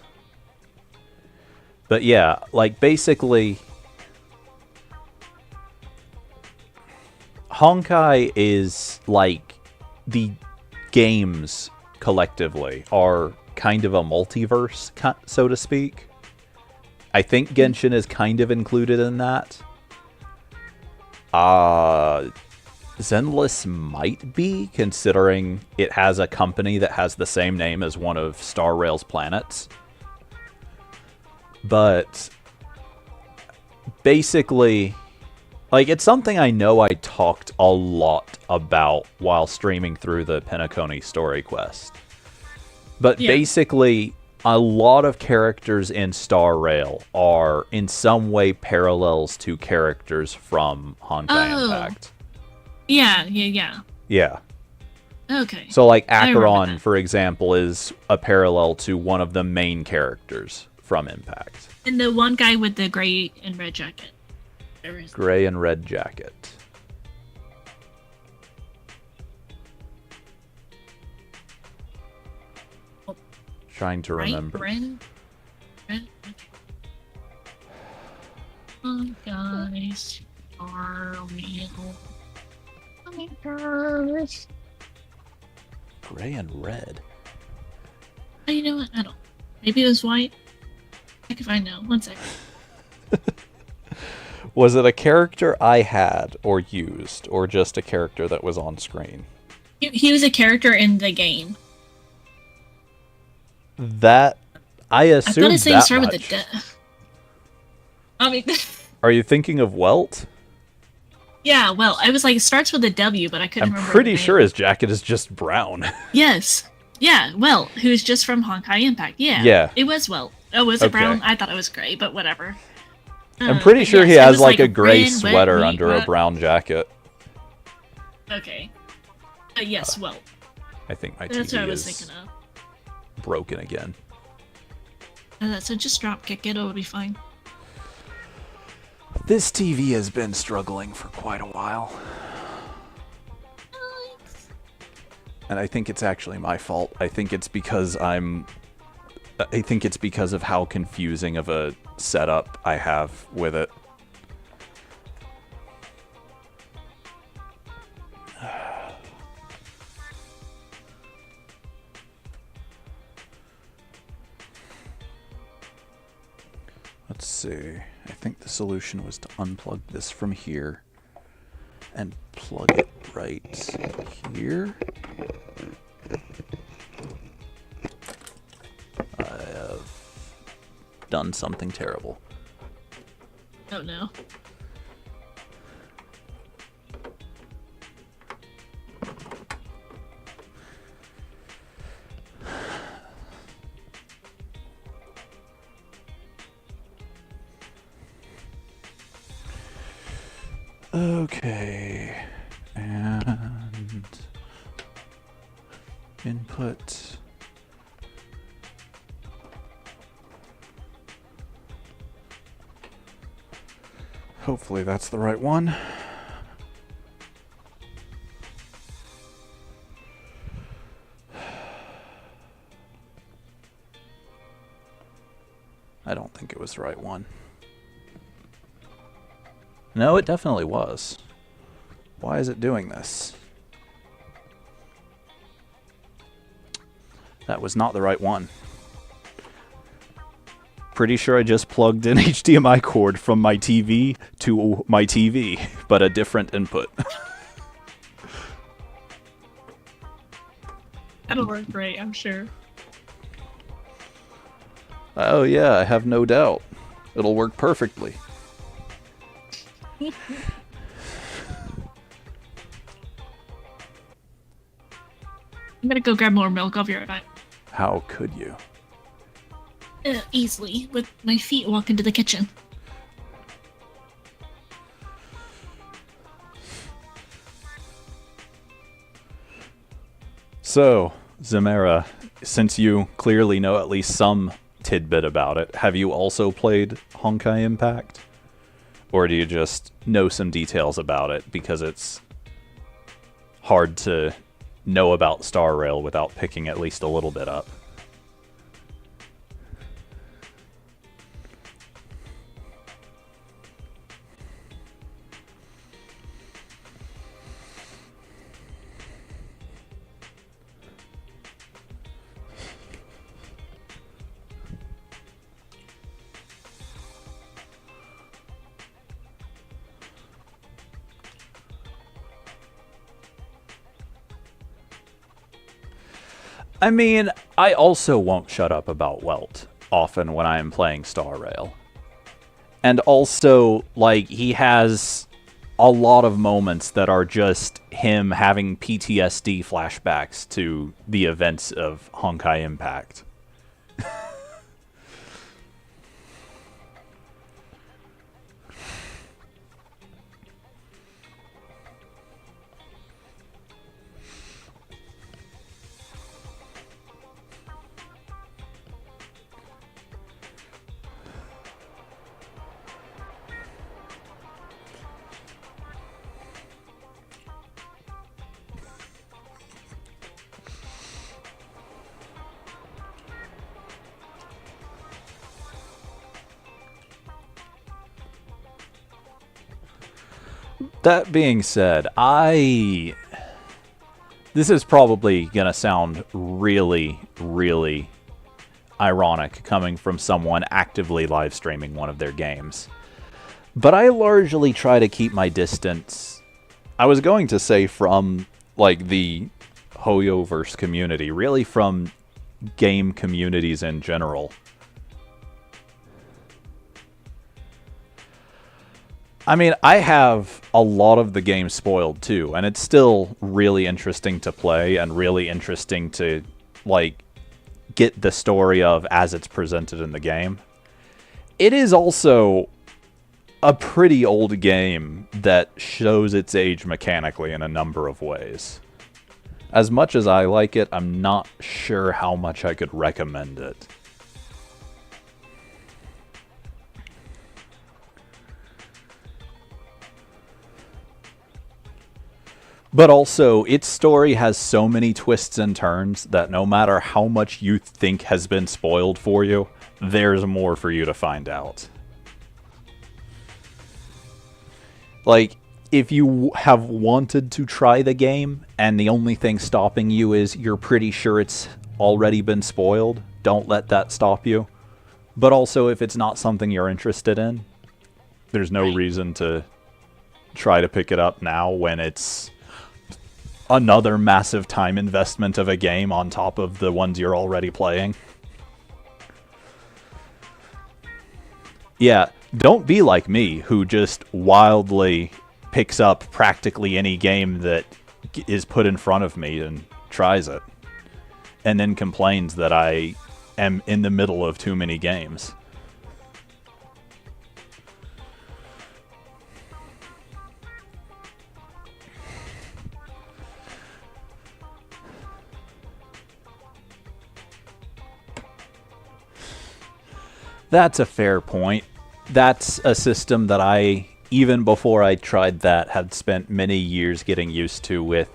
S1: But yeah, basically, Honkai is like the games collectively are kind of a multiverse, so to speak. I think Genshin is kind of included in that. Zenless might be, considering it has a company that has the same name as one of Star Rail's planets. But basically, like, it's something I know I talked a lot about while streaming through the Penacony story quest. But basically, a lot of characters in Star Rail are in some way parallels to characters from Honkai Impact.
S2: Yeah.
S1: Yeah.
S2: Okay.
S1: So, like,
S2: I remember
S1: Acheron,
S2: that.
S1: for example, is a parallel to one of the main characters from Impact.
S2: And the one guy with the gray and red jacket. There is-
S1: Gray and red jacket. Trying to
S2: Right?
S1: remember.
S2: Ren? Oh, guys. Are real. Oh my gosh.
S1: Gray and red.
S2: Oh, you know what? I don't. Maybe it was white. I can find out. 1 second.
S1: Was it a character I had or used, or just a character that was on screen?
S2: He was a character in the game.
S1: That I
S2: I
S1: assumed
S2: thought his name
S1: that
S2: started
S1: much.
S2: with a D. I mean,
S1: Are you thinking of Welt?
S2: yeah. Well, I was like, it starts with a W, but I couldn't
S1: I'm
S2: remember.
S1: pretty
S2: the
S1: sure
S2: name.
S1: his jacket is just brown.
S2: Yes. Yeah. Well, who's just from Honkai Impact? Yeah.
S1: Yeah.
S2: It was well. Oh, was it
S1: Okay.
S2: brown? I thought it was gray, but whatever.
S1: I'm pretty
S2: But
S1: sure
S2: yes,
S1: he
S2: it
S1: has
S2: was
S1: like a
S2: red,
S1: gray
S2: wet,
S1: sweater
S2: wheat,
S1: under a
S2: wet.
S1: brown jacket.
S2: Okay. Yes. Well,
S1: I think my
S2: that's what I
S1: TV
S2: was
S1: is
S2: thinking of.
S1: broken again.
S2: So just drop kick it. It'll be fine.
S1: This TV has been struggling for quite a while. And I think it's actually my fault. I think it's because of how confusing of a setup I have with it. Let's see. I think the solution was to unplug this from here and plug it right here. I have done something terrible.
S2: Oh no.
S1: Okay. And input. Hopefully that's the right one. I don't think it was the right one. No, it definitely was. Why is it doing this? That was not the right one. Pretty sure I just plugged an HDMI cord from my TV to my TV, but a different input.
S2: That'll work great, I'm sure.
S1: Oh yeah, I have no doubt. It'll work perfectly.
S2: I'm gonna go grab more milk. I'll be right back.
S1: How could you?
S2: Easily, with my feet walk into the kitchen.
S1: So, Zemera, since you clearly know at least some tidbit about it, have you also played Honkai Impact? Or do you just know some details about it because it's hard to know about Star Rail without picking at least a little bit up? I mean, I also won't shut up about Welt often when I am playing Star Rail. And also, like, he has a lot of moments that are just him having PTSD flashbacks to the events of Honkai Impact. That being said, this is probably going to sound really, really ironic coming from someone actively live streaming one of their games. But I largely try to keep my distance. I was going to say from, like, the Hoyoverse community, really from game communities in general. I mean, I have a lot of the game spoiled too, and it's still really interesting to play and really interesting to, like, get the story of as it's presented in the game. It is also a pretty old game that shows its age mechanically in a number of ways. As much as I like it, I'm not sure how much I could recommend it. But also, its story has so many twists and turns that no matter how much you think has been spoiled for you, there's more for you to find out. Like, if you have wanted to try the game, and the only thing stopping you is you're pretty sure it's already been spoiled, don't let that stop you. But also, if it's not something you're interested in, there's no reason to try to pick it up now when it's another massive time investment of a game on top of the ones you're already playing. Yeah, don't be like me, who just wildly picks up practically any game that is put in front of me and tries it, and then complains that I am in the middle of too many games. That's a fair point. That's a system that I, even before I tried that, had spent many years getting used to with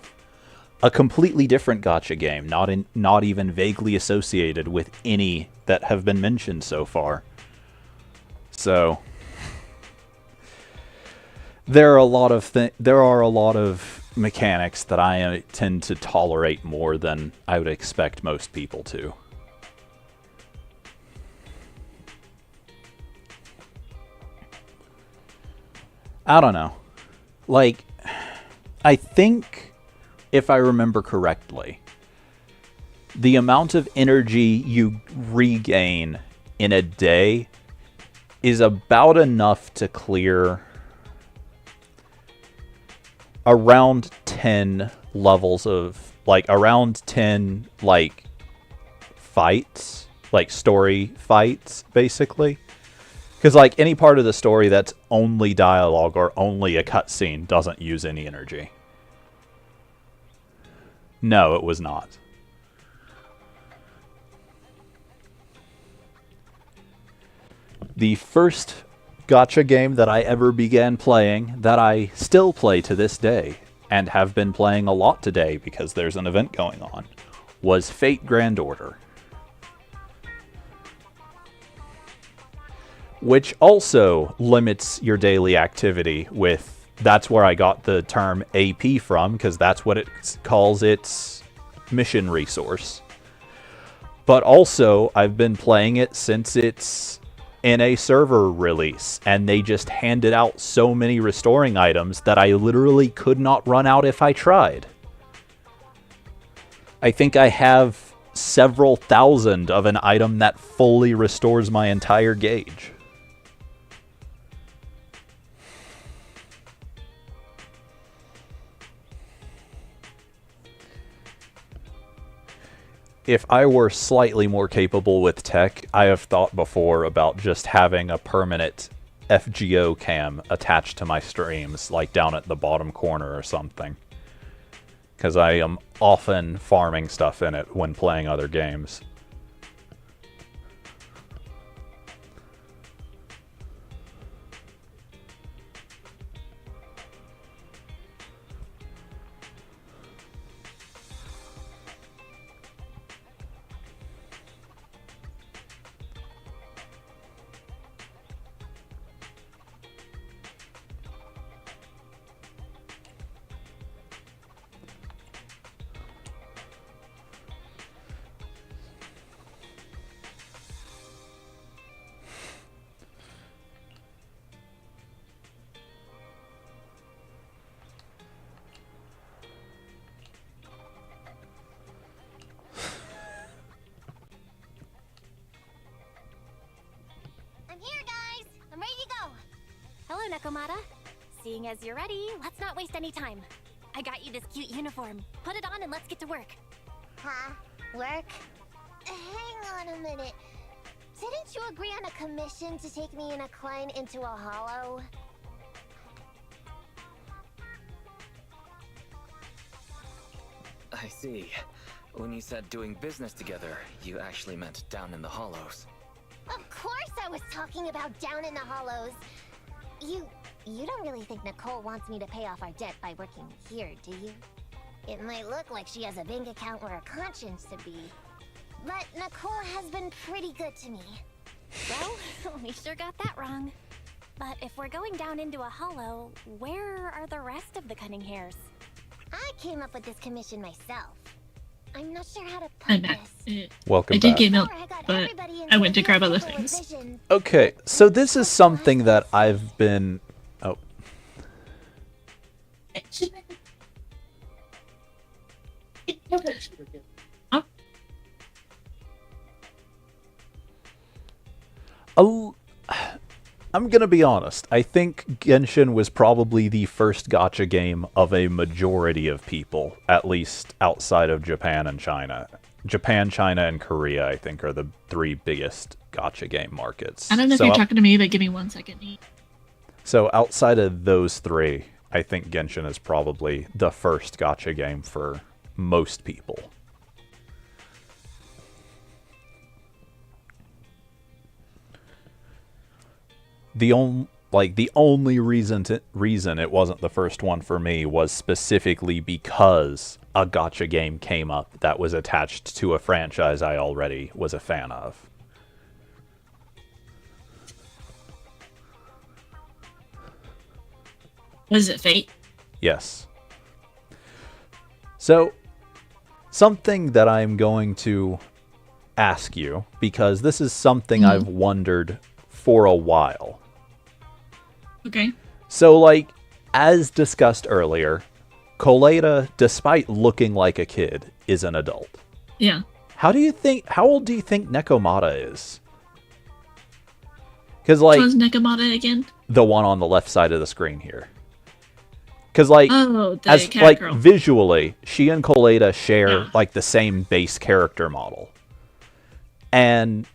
S1: a completely different gacha game, not even vaguely associated with any that have been mentioned so far. So there are a lot of mechanics that I tend to tolerate more than I would expect most people to. I don't know. Like, I think, if I remember correctly, the amount of energy you regain in a day is about enough to clear around 10 levels of, like, around 10, like, fights, like, story fights, basically. Because, like, any part of the story that's only dialogue or only a cutscene doesn't use any energy. No, it was not. The first gacha game that I ever began playing, that I still play to this day, and have been playing a lot today because there's an event going on, was Fate Grand Order. Which also limits your daily activity with, that's where I got the term AP from, because that's what it calls its mission resource. But also, I've been playing it since its NA server release, and they just handed out so many restoring items that I literally could not run out if I tried. I think I have several thousand of an item that fully restores my entire gauge. If I were slightly more capable with tech, I have thought before about just having a permanent FGO cam attached to my streams, like down at the bottom corner or something. Because I am often farming stuff in it when playing other games.
S4: I'm here, guys. I'm ready to go. Hello, Nekomata. Seeing as you're ready, let's not waste any time. I got you this cute uniform. Put it on and let's get to work. Huh? Work? Hang on a minute. Didn't you agree on a commission to take me and a client into a hollow?
S5: I see. When you said doing business together, you actually meant down in the hollows.
S4: Of course I was talking about down in the hollows. You don't really think Nicole wants me to pay off our debt by working here, do you? It might look like she has a bank account where a conscience should be. But Nicole has been pretty good to me. Well, we sure got that wrong. But if we're going down into a hollow, where are the rest of the cunning hairs? I came up with this commission myself. I'm not sure how to put
S2: I'm back.
S4: this.
S1: Welcome
S2: I did
S1: back.
S2: get milk,
S4: Before got
S2: but
S4: everybody
S2: I
S4: into
S2: went to
S4: a
S2: grab other
S4: couple
S2: things.
S4: revisions.
S1: Okay, so this is something that I've been... Oh.
S2: Oh,
S1: I'm gonna be honest. I think Genshin was probably the first gacha game of a majority of people, at least outside of Japan and China. Japan, China, and Korea, I think, are the three biggest gacha game markets.
S2: I don't know if
S1: So
S2: you're talking to me, but give me 1 second.
S1: So outside of those three, I think Genshin is probably the first gacha game for most people. The only reason it wasn't the first one for me was specifically because a gacha game came up that was attached to a franchise I already was a fan of.
S2: Was it Fate?
S1: Yes. So, something that I'm going to ask you, because this is something I've wondered for a while.
S2: Okay.
S1: So, like, as discussed earlier, Coleta, despite looking like a kid, is an adult.
S2: Yeah.
S1: How old do you think Nekomata is? Because, like,
S2: Which one's Nekomata again?
S1: the one on the left side of the screen here. Because, like,
S2: Oh, the
S1: as
S2: cat
S1: like
S2: girl.
S1: visually, she and Coleta share
S2: Yeah.
S1: like the same base character model. And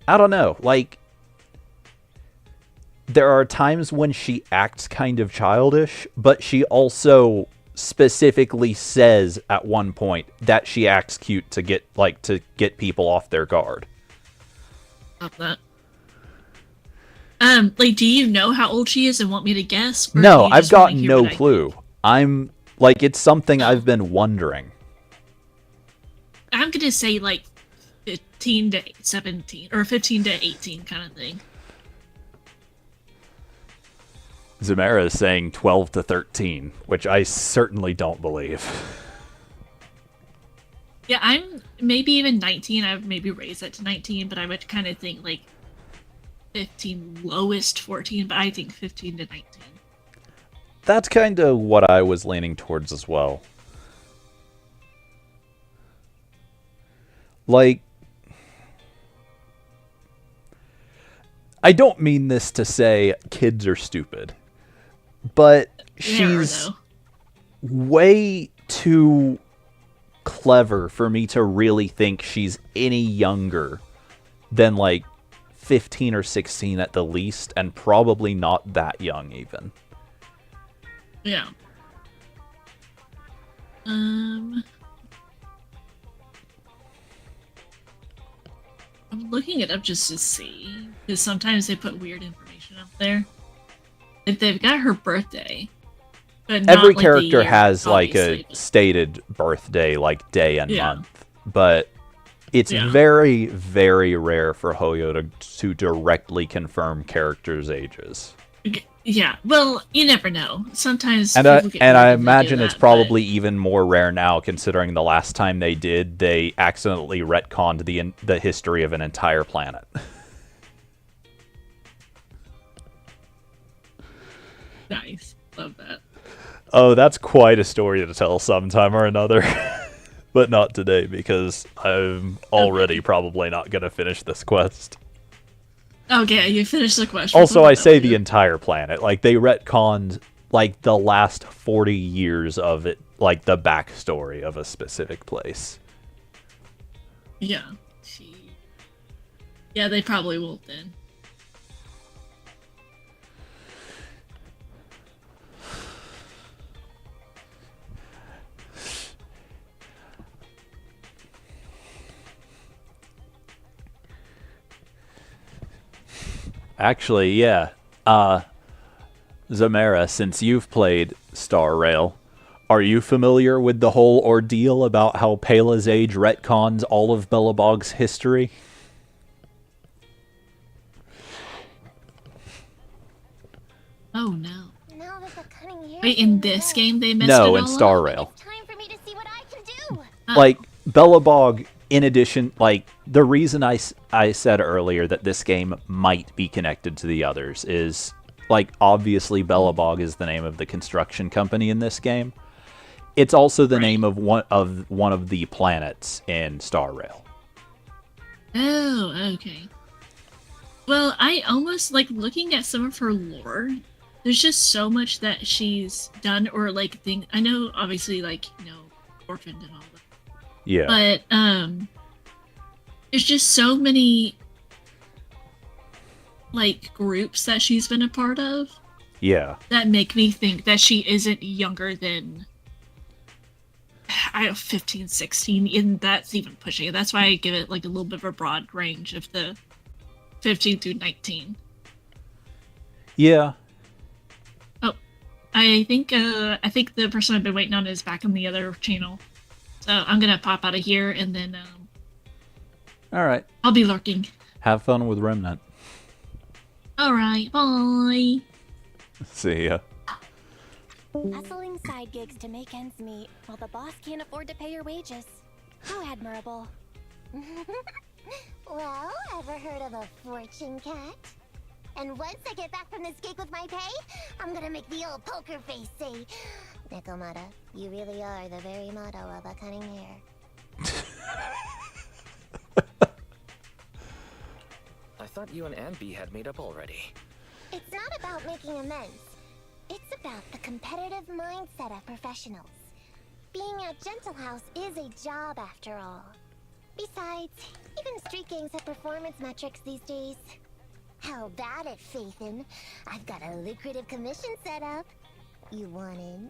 S1: I don't know, like there are times when she acts kind of childish, but she also specifically says at one point that she acts cute to get people off their guard.
S2: Stop that. Like, do you know how old she is and want me to guess? Or do
S1: No,
S2: you
S1: I've
S2: just wanna
S1: got
S2: hear
S1: no
S2: what I-
S1: clue. I'm like, it's something I've been wondering.
S2: I'm gonna say like 15 to 17 or 15 to 18 kind of thing.
S1: Zamara is saying 12 to 13, which I certainly don't believe.
S2: Yeah, I'm maybe even 19. I've maybe raised that to 19, but I would kind of think like 15, lowest 14, but I think 15 to 19.
S1: That's kind of what I was leaning towards as well. Like, I don't mean this to say kids are stupid, but she's way too clever for me to really think she's any younger than like 15 or 16 at the least, and probably not that young even.
S2: Yeah. I'm looking it up just to see, because sometimes they put weird information up there. If they've got her birthday, but not,
S1: Every
S2: like,
S1: character
S2: the year,
S1: has like a
S2: obviously, but-
S1: stated birthday, like day and
S2: Yeah.
S1: month, but it's
S2: Yeah.
S1: very, very rare for Hoyo to directly confirm characters' ages.
S2: Yeah, well, you never know. Sometimes
S1: And
S2: people get
S1: I
S2: weird when they do
S1: imagine it's
S2: that,
S1: probably even more rare now, considering the last time they did, they accidentally retconned the history of an entire planet.
S2: but- Nice. Love that.
S1: Oh, that's quite a story to tell sometime or another. But not today, because I'm already probably not going to finish this quest.
S2: Okay, you finished the question.
S1: Also,
S2: What
S1: I
S2: about
S1: say
S2: you?
S1: the entire planet. Like, they retconned, like, the last 40 years of it, like, the backstory of a specific place.
S2: Yeah. Yeah, they probably won't then.
S1: Actually, yeah. Zamara, since you've played Star Rail, are you familiar with the whole ordeal about how Pela's Age retcons all of Belobog's history?
S2: Oh no.
S4: Now that the cunning hair
S2: Wait, in this game they messed
S1: No,
S2: it
S1: in
S2: all
S1: Star
S2: up?
S1: Rail.
S4: It's time for me to see what I can do.
S2: Oh.
S1: Like, Belobog, in addition, like, the reason I said earlier that this game might be connected to the others is, like, obviously Belobog is the name of the construction company in this game. It's also the name of one of the planets in Star Rail.
S2: Oh, okay. Well, I almost like looking at some of her lore. There's just so much that she's done, or like thing. I know, obviously, like orphaned and all that.
S1: Yeah.
S2: But there's just so many like groups that she's been a part of
S1: Yeah.
S2: that make me think that she isn't younger than 15, 16, and that's even pushing it. That's why I give it like a little bit of a broad range of the 15 through 19.
S1: Yeah.
S2: Oh, I think the person I've been waiting on is back on the other channel, so I'm gonna pop out of here and then
S1: All right.
S2: I'll be lurking.
S1: Have fun with Remnant.
S2: All right, bye.
S1: See ya.
S4: Hustling side gigs to make ends meet while the boss can't afford to pay your wages. How admirable. Well, ever heard of a fortune cat? And once I get back from this gig with my pay, I'm gonna make the old poker face say, Nekomata, you really are the very motto of a cunning hair.
S5: I thought you and Ambi had made up already.
S4: It's not about making amends. It's about the competitive mindset of professionals. Being at Gentle House is a job after all. Besides, even street gangs have performance metrics these days. How about it, Faithin? I've got a lucrative commission set up. You want in?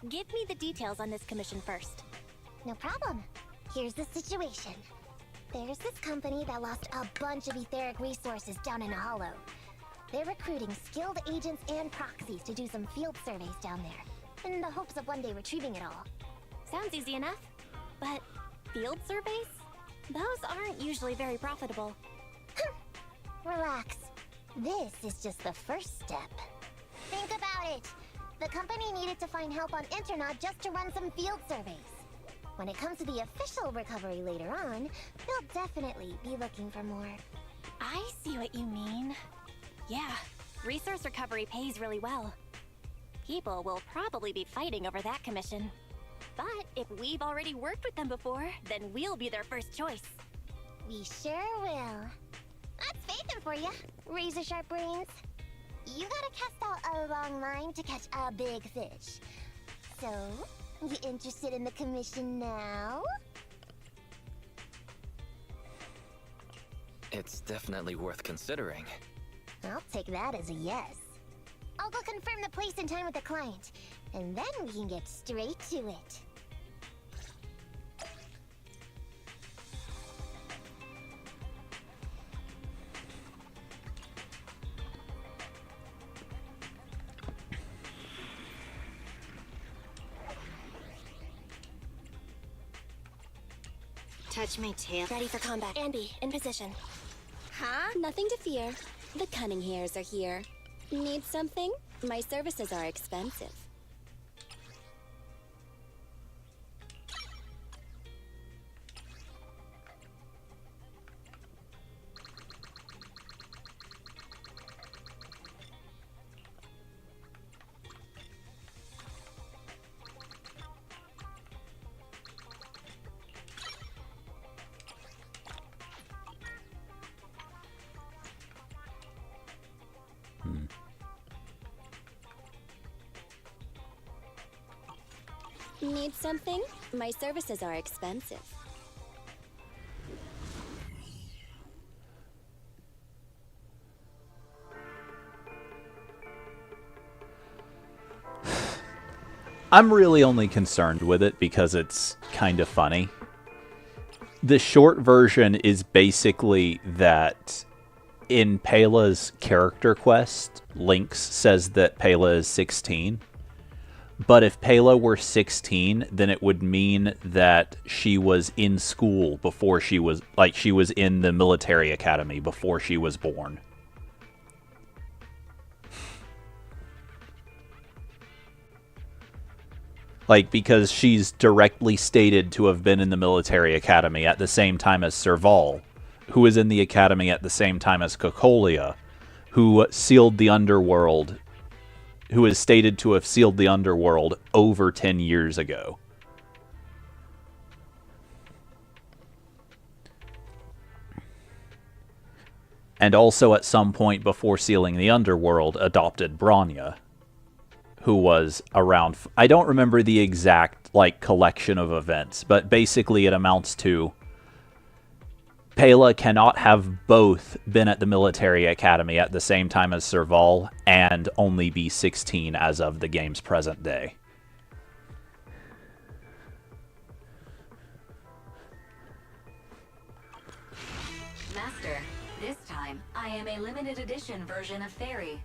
S6: Give me the details on this commission first.
S4: No problem. Here's the situation. There's this company that lost a bunch of etheric resources down in a hollow. They're recruiting skilled agents and proxies to do some field surveys down there, in the hopes of one day retrieving it all.
S6: Sounds easy enough. But field surveys? Those aren't usually very profitable.
S4: Relax. This is just the first step. Think about it. The company needed to find help on Internaut just to run some field surveys. When it comes to the official recovery later on, they'll definitely be looking for more.
S6: I see what you mean. Yeah, resource recovery pays really well. People will probably be fighting over that commission. But if we've already worked with them before, then we'll be their first choice.
S4: We sure will. That's Phaethon for you, razor sharp brains. You gotta cast out a long line to catch a big fish. So, you interested in the commission now?
S5: It's definitely worth considering.
S4: I'll take that as a yes. I'll go confirm the place and time with the client, and then we can get straight to it.
S7: Touch my tail. Ready for combat. Ambi, in position. Huh? Nothing to fear. The cunning hairs are here. Need something? My services are expensive. Need something? My services are expensive.
S1: I'm really only concerned with it because it's kind of funny. The short version is basically that in Pela's character quest, Lynx says that Pela is 16. But if Pela were 16, then it would mean that she was in school before she was, like, she was in the military academy before she was born. Like, because she's directly stated to have been in the military academy at the same time as Serval, who is in the academy at the same time as Cocolia, who sealed the underworld, who is stated to have sealed the underworld over 10 years ago. And also at some point before sealing the underworld, adopted Bronya, who was around... I don't remember the exact, like, collection of events, but basically it amounts to Pela cannot have both been at the military academy at the same time as Serval and only be 16 as of the game's present day.
S8: Master, this time I am a limited edition version of Fairy.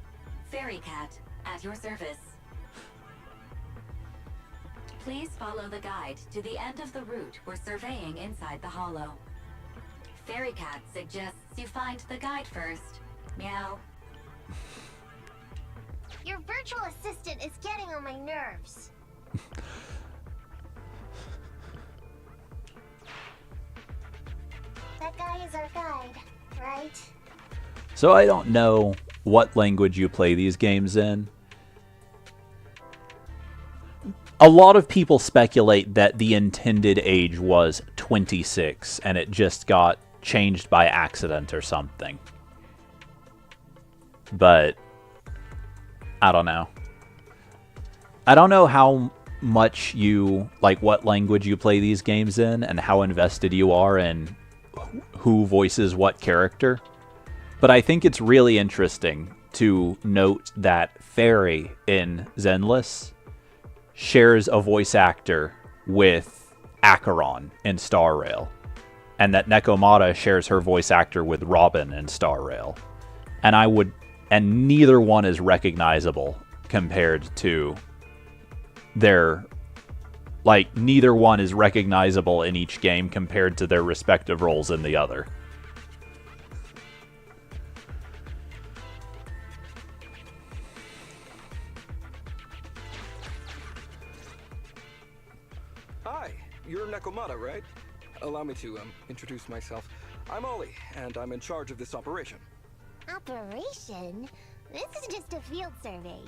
S8: Fairy Cat, at your service. Please follow the guide to the end of the route we're surveying inside the hollow. Fairy Cat suggests you find the guide first. Meow.
S4: Your virtual assistant is getting on my nerves. That guy is our guide, right?
S1: So I don't know what language you play these games in. A lot of people speculate that the intended age was 26 and it just got changed by accident or something. But I don't know. I don't know how much you, like, what language you play these games in and how invested you are in who voices what character. But I think it's really interesting to note that Fairy in Zenless shares a voice actor with Acheron in Star Rail, and that Nekomata shares her voice actor with Robin in Star Rail. And neither one is recognizable compared to their, like, neither one is recognizable in each game compared to their respective roles in the other.
S9: Hi, you're Nekomata, right? Allow me to introduce myself. I'm Ollie, and I'm in charge of this operation.
S4: Operation? This is just a field survey.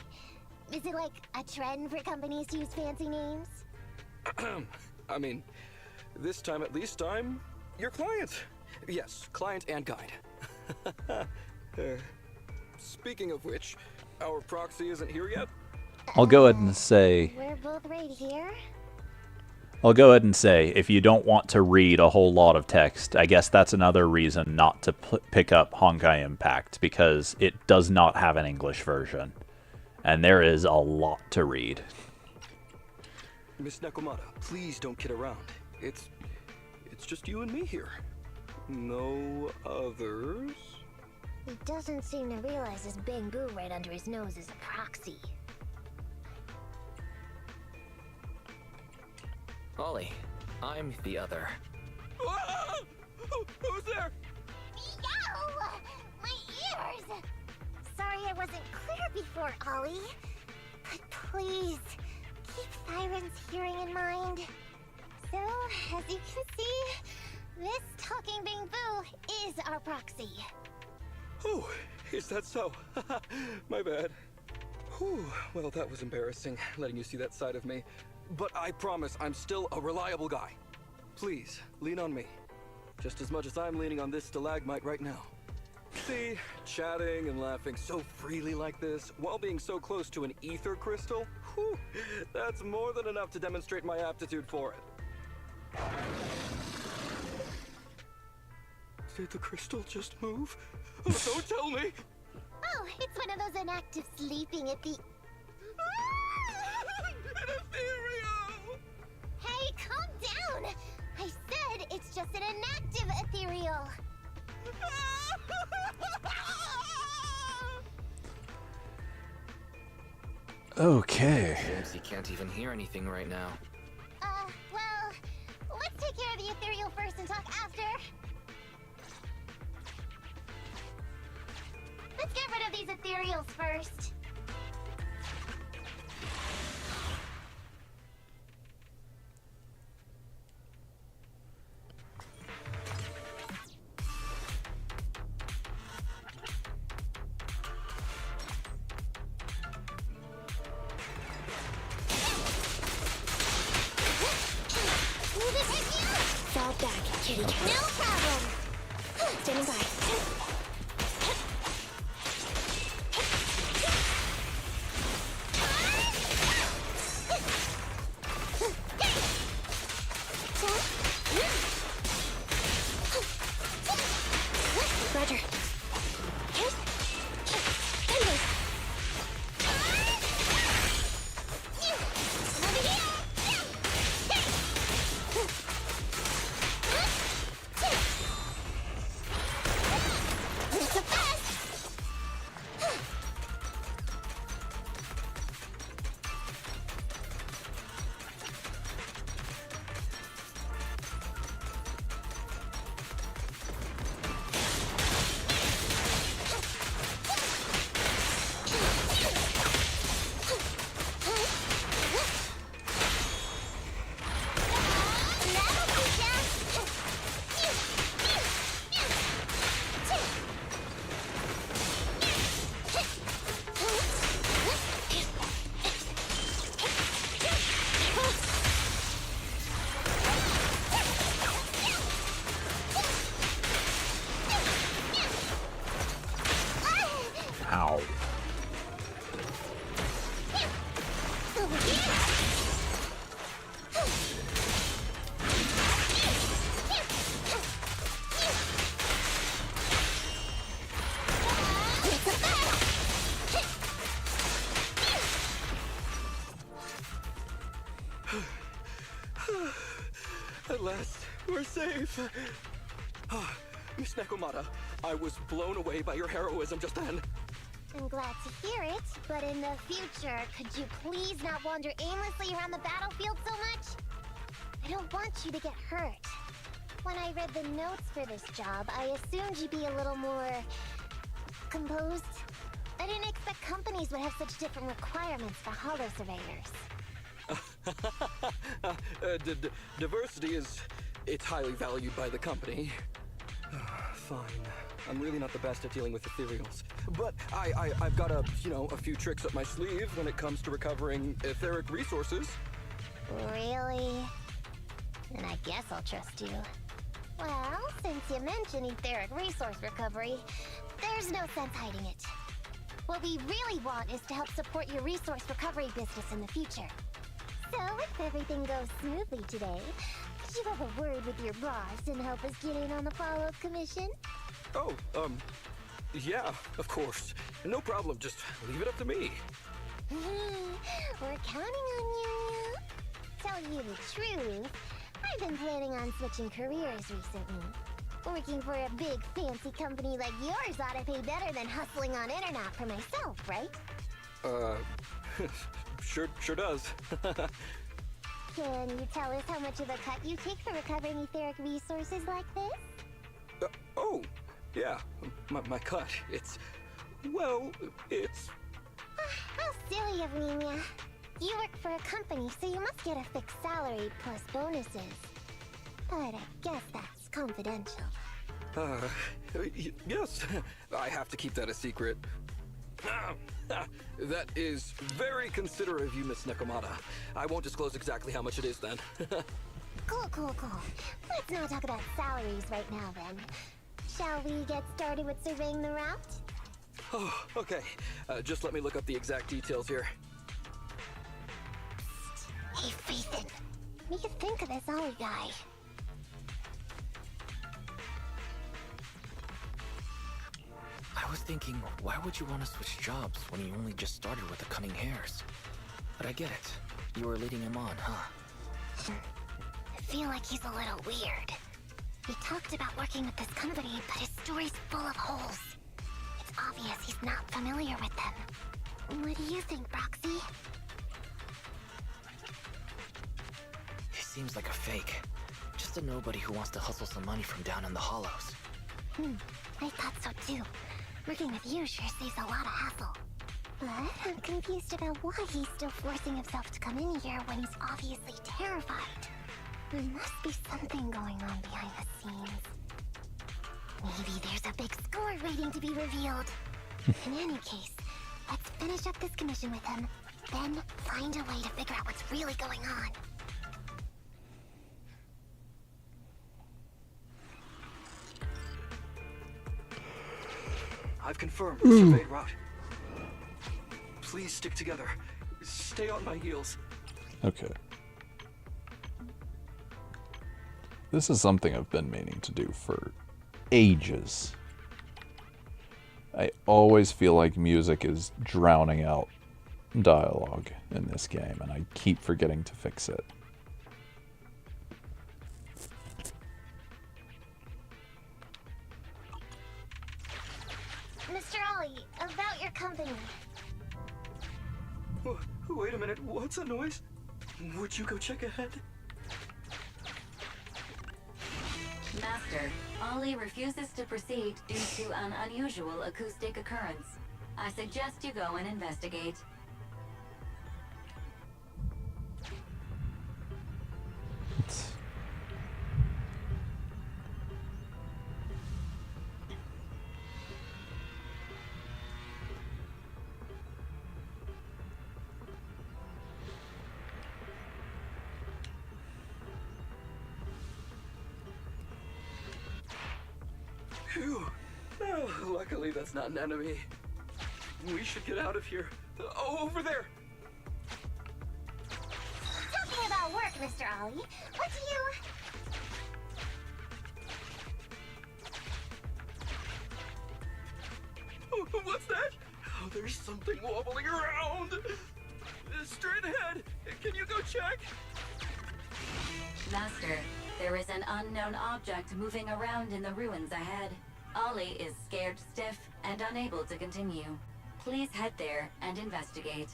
S4: Is it like a trend for companies to use fancy names?
S9: I mean, this time at least I'm your client. Yes, client and guide. Speaking of which, our proxy isn't here yet?
S1: I'll go ahead and say,
S4: We're both right here.
S1: if you don't want to read a whole lot of text, I guess that's another reason not to pick up Honkai Impact, because it does not have an English version. And there is a lot to read.
S9: Miss Nekomata, please don't kid around. It's just you and me here. No others?
S4: He doesn't seem to realize his Bangu right under his nose is a proxy.
S5: Ollie, I'm the other.
S9: Who's there?
S4: Yow! My ears! Sorry I wasn't clear before, Ollie. But please, keep Siren's hearing in mind. So, as you can see, this talking Bangu is our proxy.
S9: Oh, is that so? My bad. Whew, well, that was embarrassing, letting you see that side of me. But I promise I'm still a reliable guy. Please, lean on me. Just as much as I'm leaning on this stalagmite right now. See, chatting and laughing so freely like this, while being so close to an ether crystal, whew, that's more than enough to demonstrate my aptitude for it. Did the crystal just move? Oh, don't tell me!
S4: Oh, it's one of those inactive sleeping at the...
S9: An ethereal!
S4: Hey, calm down! I said it's just an inactive ethereal.
S1: Okay.
S5: Seems he can't even hear anything right now.
S4: Well, let's take care of the ethereal first and talk after. Let's get rid of these ethereals first.
S7: Fall back, kitty cat.
S4: No problem.
S7: Standing by. Roger.
S1: Ow.
S9: At last, we're safe. Miss Nekomata, I was blown away by your heroism just then.
S4: I'm glad to hear it, but in the future, could you please not wander aimlessly around the battlefield so much? I don't want you to get hurt. When I read the notes for this job, I assumed you'd be a little more... composed. I didn't expect companies would have such different requirements for holo surveyors.
S9: Diversity it's highly valued by the company. Fine. I'm really not the best at dealing with ethereals. But I've got a few tricks up my sleeve when it comes to recovering etheric resources.
S4: Really? Then I guess I'll trust you. Well, since you mentioned etheric resource recovery, there's no sense hiding it. What we really want is to help support your resource recovery business in the future. So, if everything goes smoothly today, could you have a word with your boss and help us get in on the follow-up commission?
S9: Oh, yeah, of course. No problem, just leave it up to me.
S4: We're counting on you. Tell you the truth, I've been planning on switching careers recently. Working for a big fancy company like yours ought to pay better than hustling on internet for myself, right?
S9: Sure does.
S4: Can you tell us how much of a cut you take for recovering etheric resources like this?
S9: Oh, yeah, my cut. It's
S4: How silly of me, Mia. You work for a company, so you must get a fixed salary plus bonuses. But I guess that's confidential.
S9: Yes, I have to keep that a secret. That is very considerate of you, Miss Nekomata. I won't disclose exactly how much it is then.
S4: Cool. Let's not talk about salaries right now then. Shall we get started with surveying the route?
S9: Oh, okay. Just let me look up the exact details here.
S4: Hey, Ethan. What do you think of this Ollie guy?
S5: I was thinking, why would you want to switch jobs when you only just started with the Cunning Hares? But I get it. You were leading him on, huh?
S4: I feel like he's a little weird. He talked about working with this company, but his story's full of holes. It's obvious he's not familiar with them. What do you think, Broxy?
S5: He seems like a fake. Just a nobody who wants to hustle some money from down in the hollows.
S4: I thought so too. Working with you sure saves a lot of hassle. But I'm confused about why he's still forcing himself to come in here when he's obviously terrified. There must be something going on behind the scenes. Maybe there's a big score waiting to be revealed. In any case, let's finish up this commission with him, then find a way to figure out what's really going on.
S9: I've confirmed the surveyed route. Please stick together. Stay on my heels.
S1: Okay. This is something I've been meaning to do for ages. I always feel like music is drowning out dialogue in this game, and I keep forgetting to fix it.
S4: Mr. Ollie, about your company.
S9: Wait a minute, what's that noise? Would you go check ahead?
S8: Master, Ollie refuses to proceed due to an unusual acoustic occurrence. I suggest you go and investigate.
S9: Phew. Oh, luckily that's not an enemy. We should get out of here. Over there!
S4: Talking about work, Mr. Ollie, what do you...
S9: What's that? Oh, there's something wobbling around! Straight ahead! Can you go check?
S8: Master, there is an unknown object moving around in the ruins ahead. Ollie is scared stiff and unable to continue. Please head there and investigate.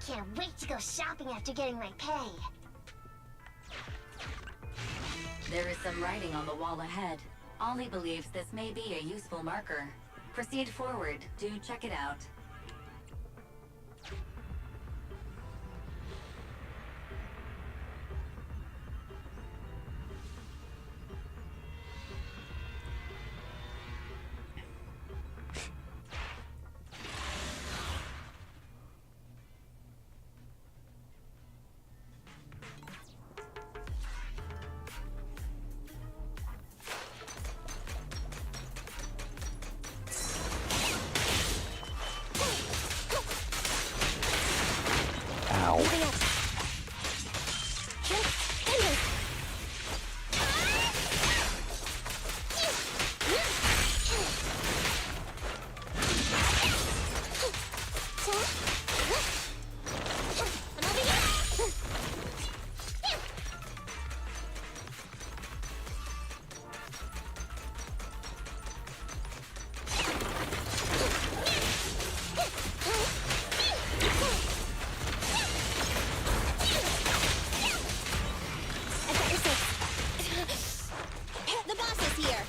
S4: Can't wait to go shopping after getting my pay.
S8: There is some writing on the wall ahead. Ollie believes this may be a useful marker. Proceed forward to check it out.
S7: Moving up. Inward. I've got your six. The boss is here.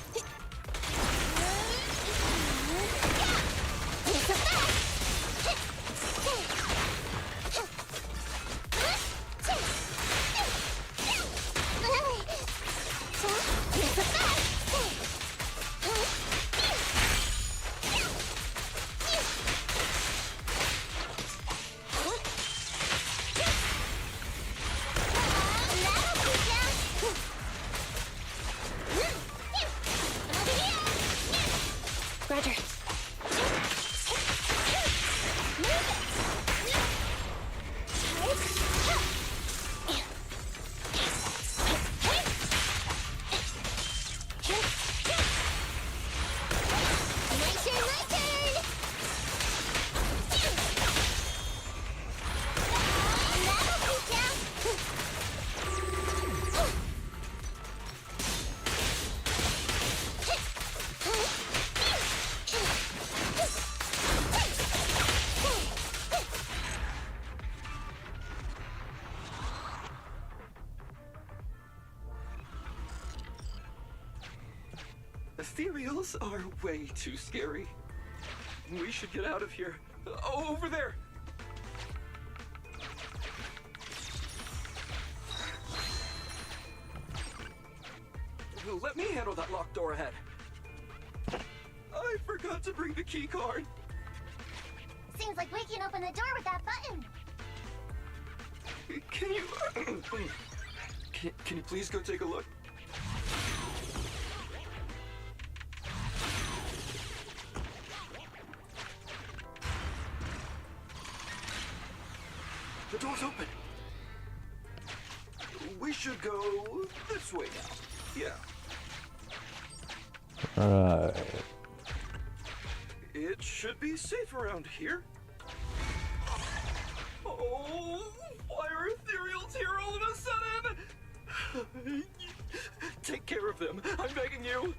S7: Roger.
S9: Ethereals are way too scary. We should get out of here. Over there! Let me handle that locked door ahead. I forgot to bring the key card.
S4: Seems like we can open the door with that button.
S9: Can you... can you please go take a look? The door's open. We should go this way now. Yeah.
S1: Right.
S9: It should be safe around here. Oh, why are ethereals here all of a sudden? Take care of them. I'm begging you.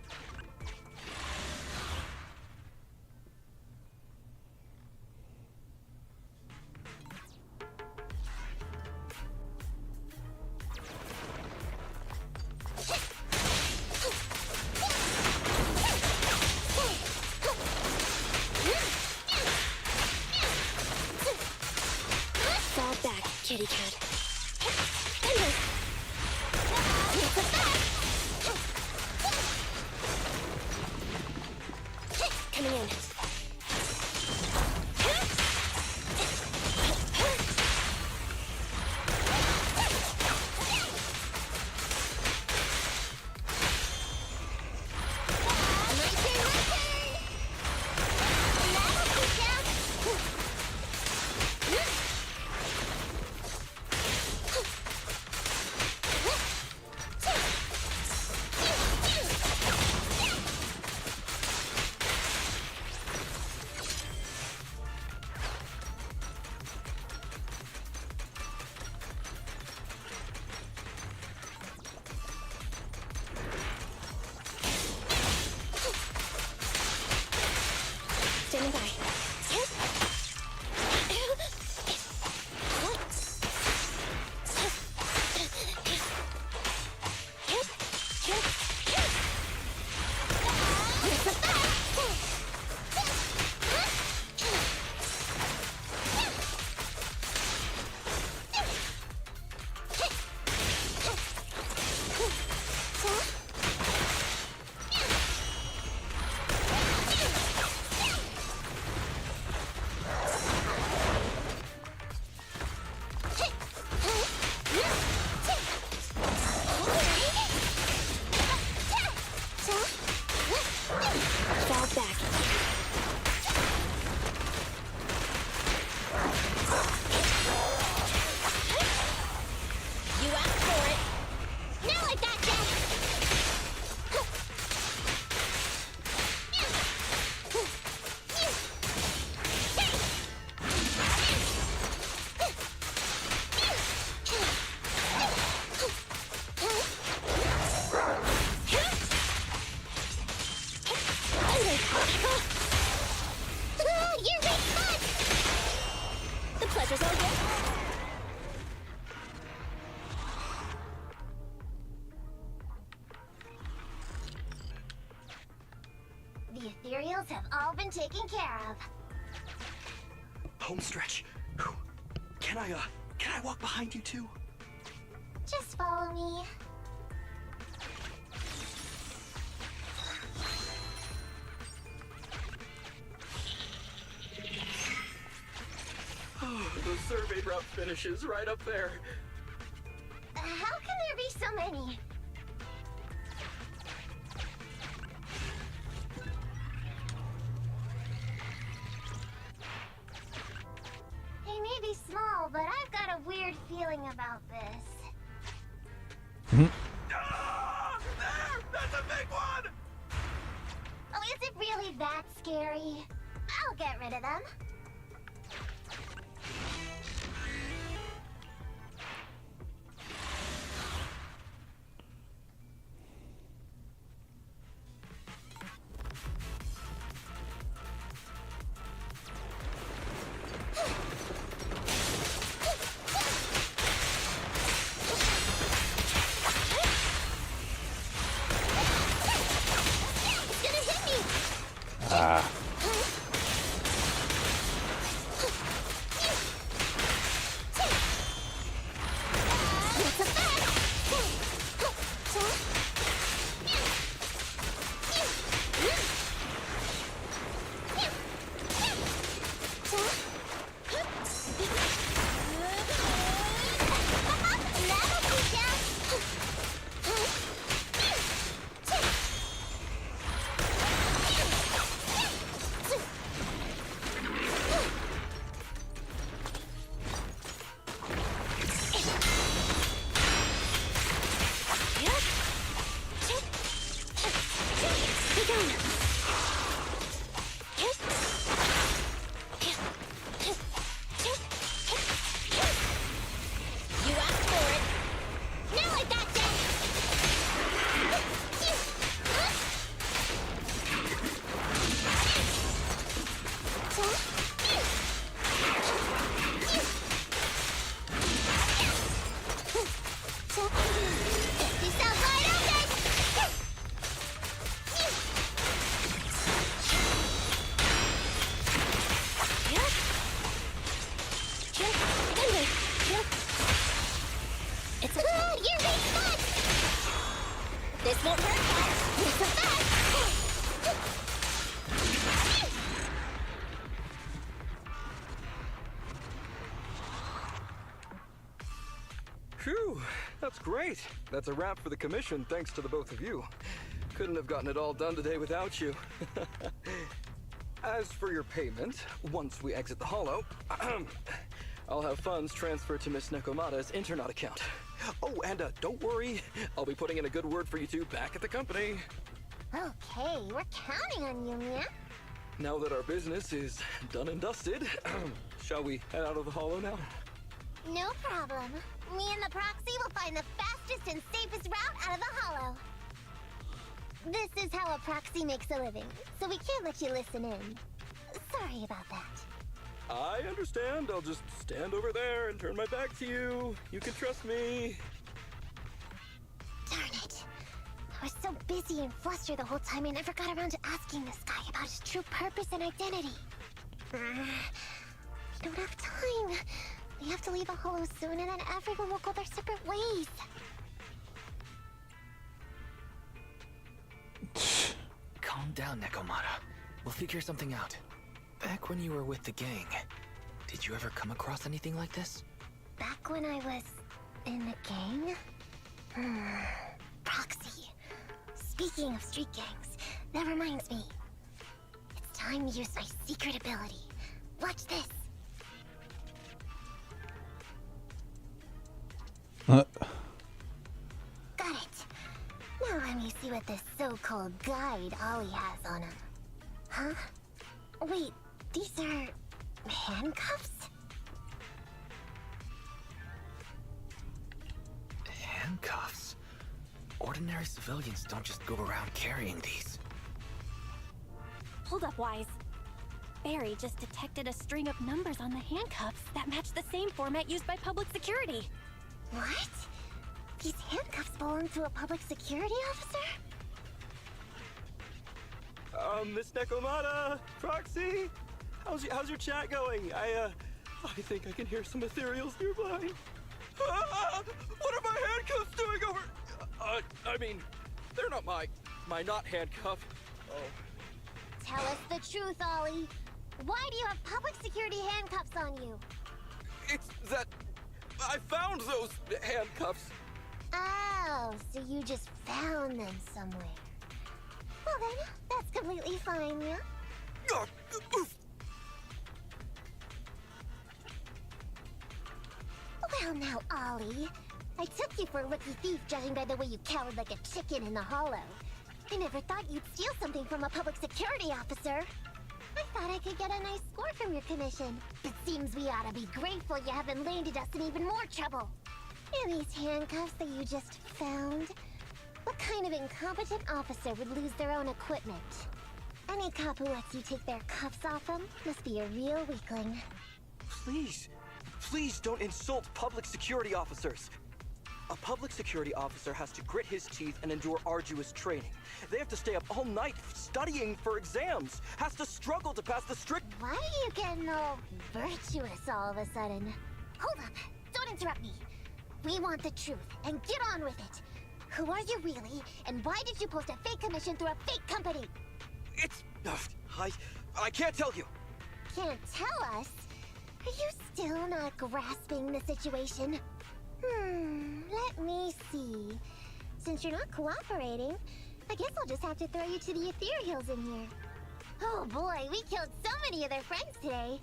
S7: Fall back, kitty cat. Coming in. Standing by. Answers all good?
S4: The ethereals have all been taken care of.
S3: Home stretch. Whew. Can I walk behind you too?
S4: Just follow me.
S9: Oh, the survey route finishes right up there.
S4: How can there be so many? They may be small, but I've got a weird feeling about this.
S3: Ah, there! That's a big one!
S4: Oh, is it really that scary? I'll get rid of them. It's gonna hit me! That's a That'll teach ya! You asked for it. Now I got that. This sounds wide open. It's a you're being fun. This won't hurt, Cat. It's a fact.
S9: Phew, that's great. That's a wrap for the commission, thanks to the both of you. Couldn't have gotten it all done today without you. As for your payment, once we exit the hollow, I'll have funds transferred to Miss Nekomata's Internet account. Oh, and don't worry, I'll be putting in a good word for you two back at the company.
S4: Okay, we're counting on you, Mia.
S9: Now that our business is done and dusted, shall we head out of the hollow now?
S4: No problem. Me and the proxy will find the fastest and safest route out of the hollow. This is how a proxy makes a living, so we can't let you listen in. Sorry about that.
S9: I understand. I'll just stand over there and turn my back to you. You can trust me.
S4: Darn it. I was so busy and flustered the whole time I never got around to asking this guy about his true purpose and identity. We don't have time. We have to leave a hollow soon and then everyone will go their separate ways.
S5: Calm down, Nekomata. We'll figure something out. Back when you were with the gang, did you ever come across anything like this?
S4: Back when I was in the gang? Proxy. Speaking of street gangs, that reminds me. It's time to use my secret ability. Watch this. Got it. Now let me see what this so-called guide Ollie has on him. Huh? Wait, these are handcuffs?
S5: Handcuffs? Ordinary civilians don't just go around carrying these.
S6: Hold up, Wise. Barry just detected a string of numbers on the handcuffs that match the same format used by public security.
S4: What? These handcuffs belong to a public security officer?
S9: Miss Nekomata, Proxy, how's your chat going? I think I can hear some ethereals nearby. Ah, what are my handcuffs doing over? I mean, they're not my not handcuff. Oh.
S4: Tell us the truth, Ollie. Why do you have public security handcuffs on you?
S9: It's that I found those handcuffs.
S4: Oh, so you just found them somewhere. Well then, that's completely fine, yeah?
S9: Ah, oof.
S4: Well now, Ollie. I took you for a rookie thief judging by the way you cowered like a chicken in the hollow. I never thought you'd steal something from a public security officer. I thought I could get a nice score from your commission. It seems we ought to be grateful you haven't landed us in even more trouble. And these handcuffs that you just found? What kind of incompetent officer would lose their own equipment? Any cop who lets you take their cuffs off them must be a real weakling.
S3: Please don't insult public security officers. A public security officer has to grit his teeth and endure arduous training. They have to stay up all night studying for exams, has to struggle to pass the strict...
S4: Why are you getting all virtuous all of a sudden? Hold up, don't interrupt me. We want the truth, and get on with it. Who are you really, and why did you post a fake commission through a fake company?
S3: It's... I can't tell you.
S4: Can't tell us? Are you still not grasping the situation? Let me see. Since you're not cooperating, I guess I'll just have to throw you to the ethereals in here. Oh boy, we killed so many of their friends today.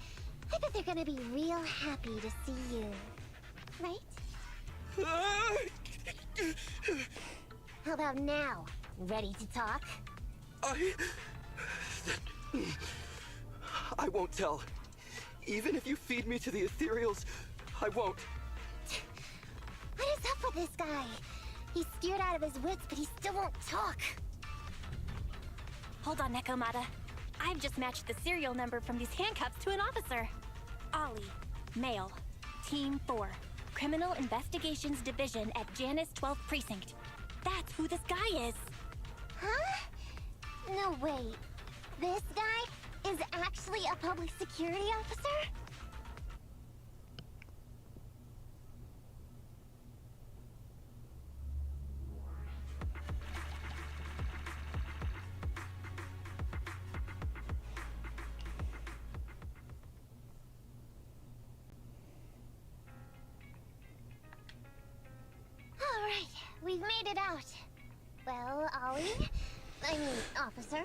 S4: I bet they're gonna be real happy to see you. Right? How about now? Ready to talk?
S3: I won't tell. Even if you feed me to the ethereals, I won't.
S4: What is up with this guy? He's scared out of his wits, but he still won't talk.
S6: Hold on, Nekomata. I've just matched the serial number from these handcuffs to an officer. Ollie, male, Team 4, Criminal Investigations Division at Janus 12th Precinct. That's who this guy is.
S4: Huh? No, wait. This guy is actually a public security officer? Alright, we've made it out. Well, Ollie, officer,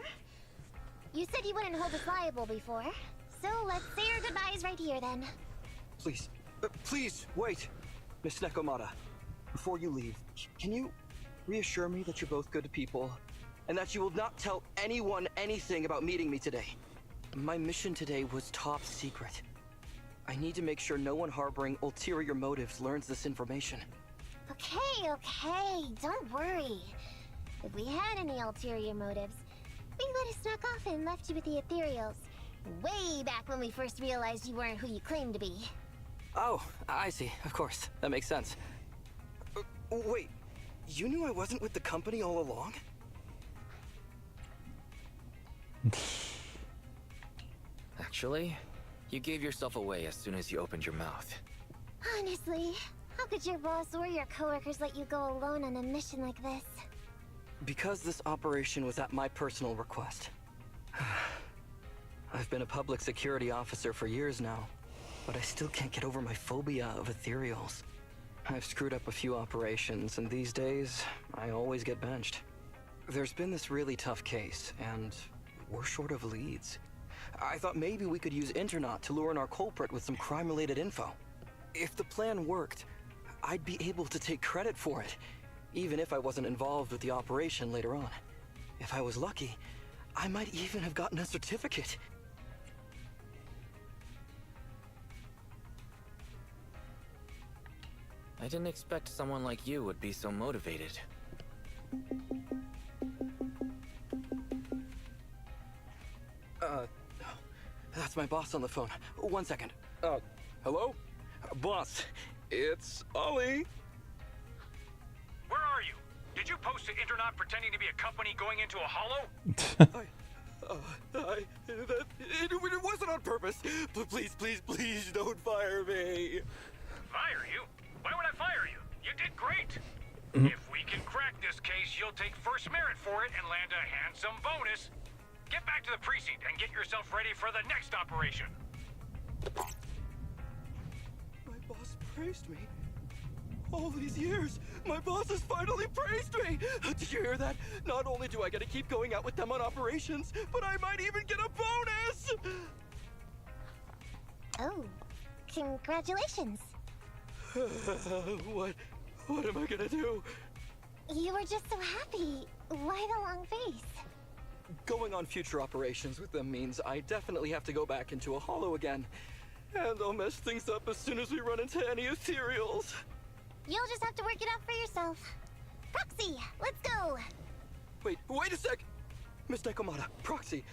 S4: you said you wouldn't hold us liable before, so let's say our goodbyes right here then.
S3: Please, wait. Miss Nekomata, before you leave, can you reassure me that you're both good people, and that you will not tell anyone anything about meeting me today? My mission today was top secret. I need to make sure no one harboring ulterior motives learns this information.
S4: Okay, don't worry. If we had any ulterior motives, we would have snuck off and left you with the ethereals. Way back when we first realized you weren't who you claimed to be.
S3: Oh, I see. Of course. That makes sense. Wait, you knew I wasn't with the company all along?
S5: Actually, you gave yourself away as soon as you opened your mouth.
S4: Honestly, how could your boss or your coworkers let you go alone on a mission like this?
S3: Because this operation was at my personal request. I've been a public security officer for years now, but I still can't get over my phobia of ethereals. I've screwed up a few operations, and these days, I always get benched. There's been this really tough case, and we're short of leads. I thought maybe we could use Internaut to lure in our culprit with some crime-related info. If the plan worked, I'd be able to take credit for it, even if I wasn't involved with the operation later on. If I was lucky, I might even have gotten a certificate.
S5: I didn't expect someone like you would be so motivated.
S3: That's It's my boss on the phone. 1 second. Hello? Boss, it's Ollie.
S10: Where are you? Did you post to Internet pretending to be a company going into a hollow?
S3: It wasn't on purpose. Please, please, please don't fire me.
S10: Fire you? Why would I fire you? You did great. If we can crack this case, you'll take first merit for it and land a handsome bonus. Get back to the precinct and get yourself ready for the next operation.
S3: My boss praised me. All these years, my boss has finally praised me! Did you hear that? Not only do I get to keep going out with them on operations, but I might even get a bonus!
S4: Oh, congratulations.
S3: What am I gonna do?
S4: You were just so happy. Why the long face?
S3: Going on future operations with them means I definitely have to go back into a hollow again. And I'll mess things up as soon as we run into any ethereals.
S4: You'll just have to work it out for yourself. Proxy, let's go!
S3: Wait a sec! Miss Nekomata, Proxy,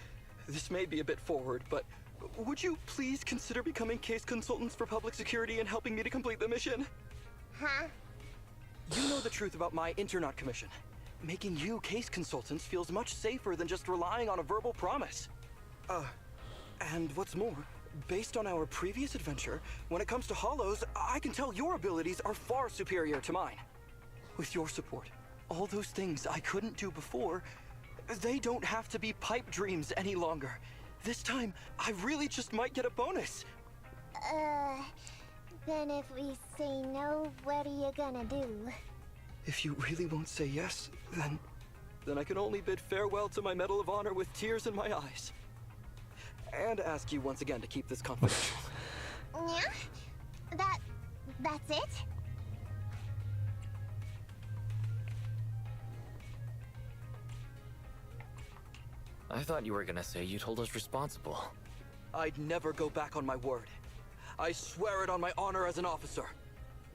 S3: this may be a bit forward, but would you please consider becoming case consultants for public security and helping me to complete the mission?
S4: Huh?
S3: You know the truth about my Internet commission. Making you case consultants feels much safer than just relying on a verbal promise. And what's more, based on our previous adventure, when it comes to hollows, I can tell your abilities are far superior to mine. With your support, all those things I couldn't do before, they don't have to be pipe dreams any longer. This time, I really just might get a bonus.
S4: Then if we say no, what are you gonna do?
S3: If you really won't say yes, then I can only bid farewell to my Medal of Honor with tears in my eyes. And ask you once again to keep this confidential.
S4: Yeah? That's it?
S5: I thought you were gonna say you'd hold us responsible.
S3: I'd never go back on my word. I swear it on my honor as an officer.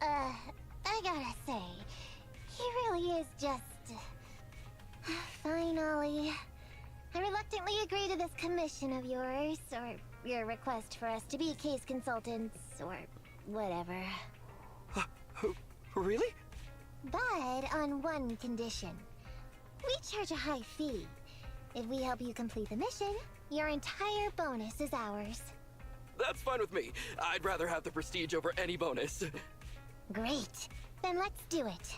S4: I gotta say, he really is just... Fine, Ollie. I reluctantly agree to this commission of yours, or your request for us to be case consultants, or whatever.
S3: Really?
S4: But on one condition. We charge a high fee. If we help you complete the mission, your entire bonus is ours.
S3: That's fine with me. I'd rather have the prestige over any bonus.
S4: Great. Then let's do it.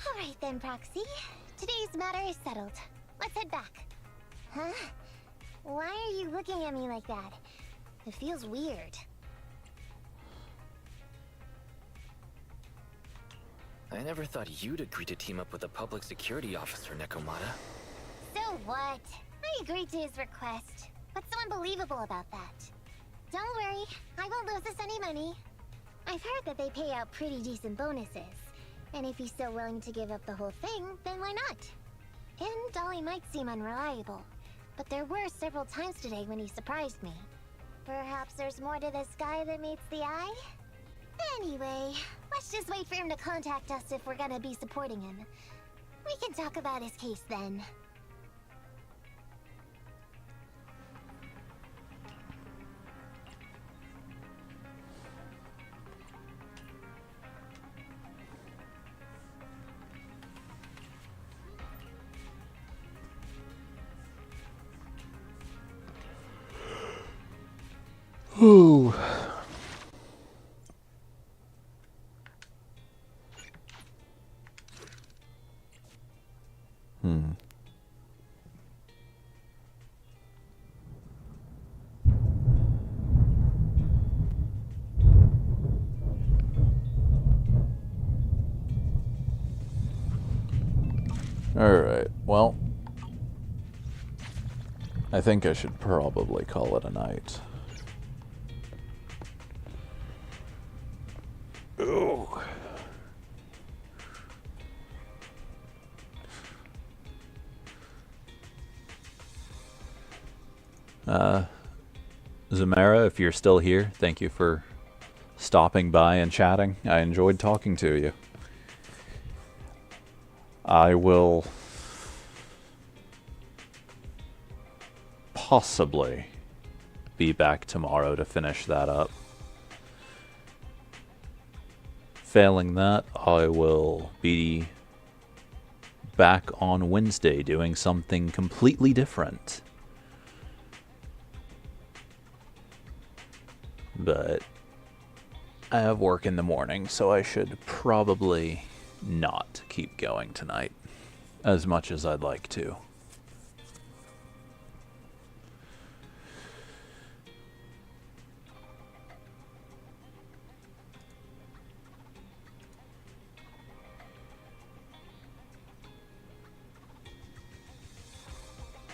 S4: Alright then, Proxy. Today's matter is settled. Let's head back. Huh? Why are you looking at me like that? It feels weird.
S5: I never thought you'd agree to team up with a public security officer, Nekomata.
S4: So what? I agreed to his request. What's so unbelievable about that? Don't worry, I won't lose us any money. I've heard that they pay out pretty decent bonuses. And if he's so willing to give up the whole thing, then why not? And Dolly might seem unreliable, but there were several times today when he surprised me. Perhaps there's more to this guy than meets the eye? Anyway, let's just wait for him to contact us if we're gonna be supporting him. We can talk about his case then.
S1: Ooh. Alright, well, I think I should probably call it a night. Ooh. Zamara, if you're still here, thank you for stopping by and chatting. I enjoyed talking to you. I will possibly be back tomorrow to finish that up. Failing that, I will be back on Wednesday doing something completely different. But I have work in the morning, so I should probably not keep going tonight as much as I'd like to.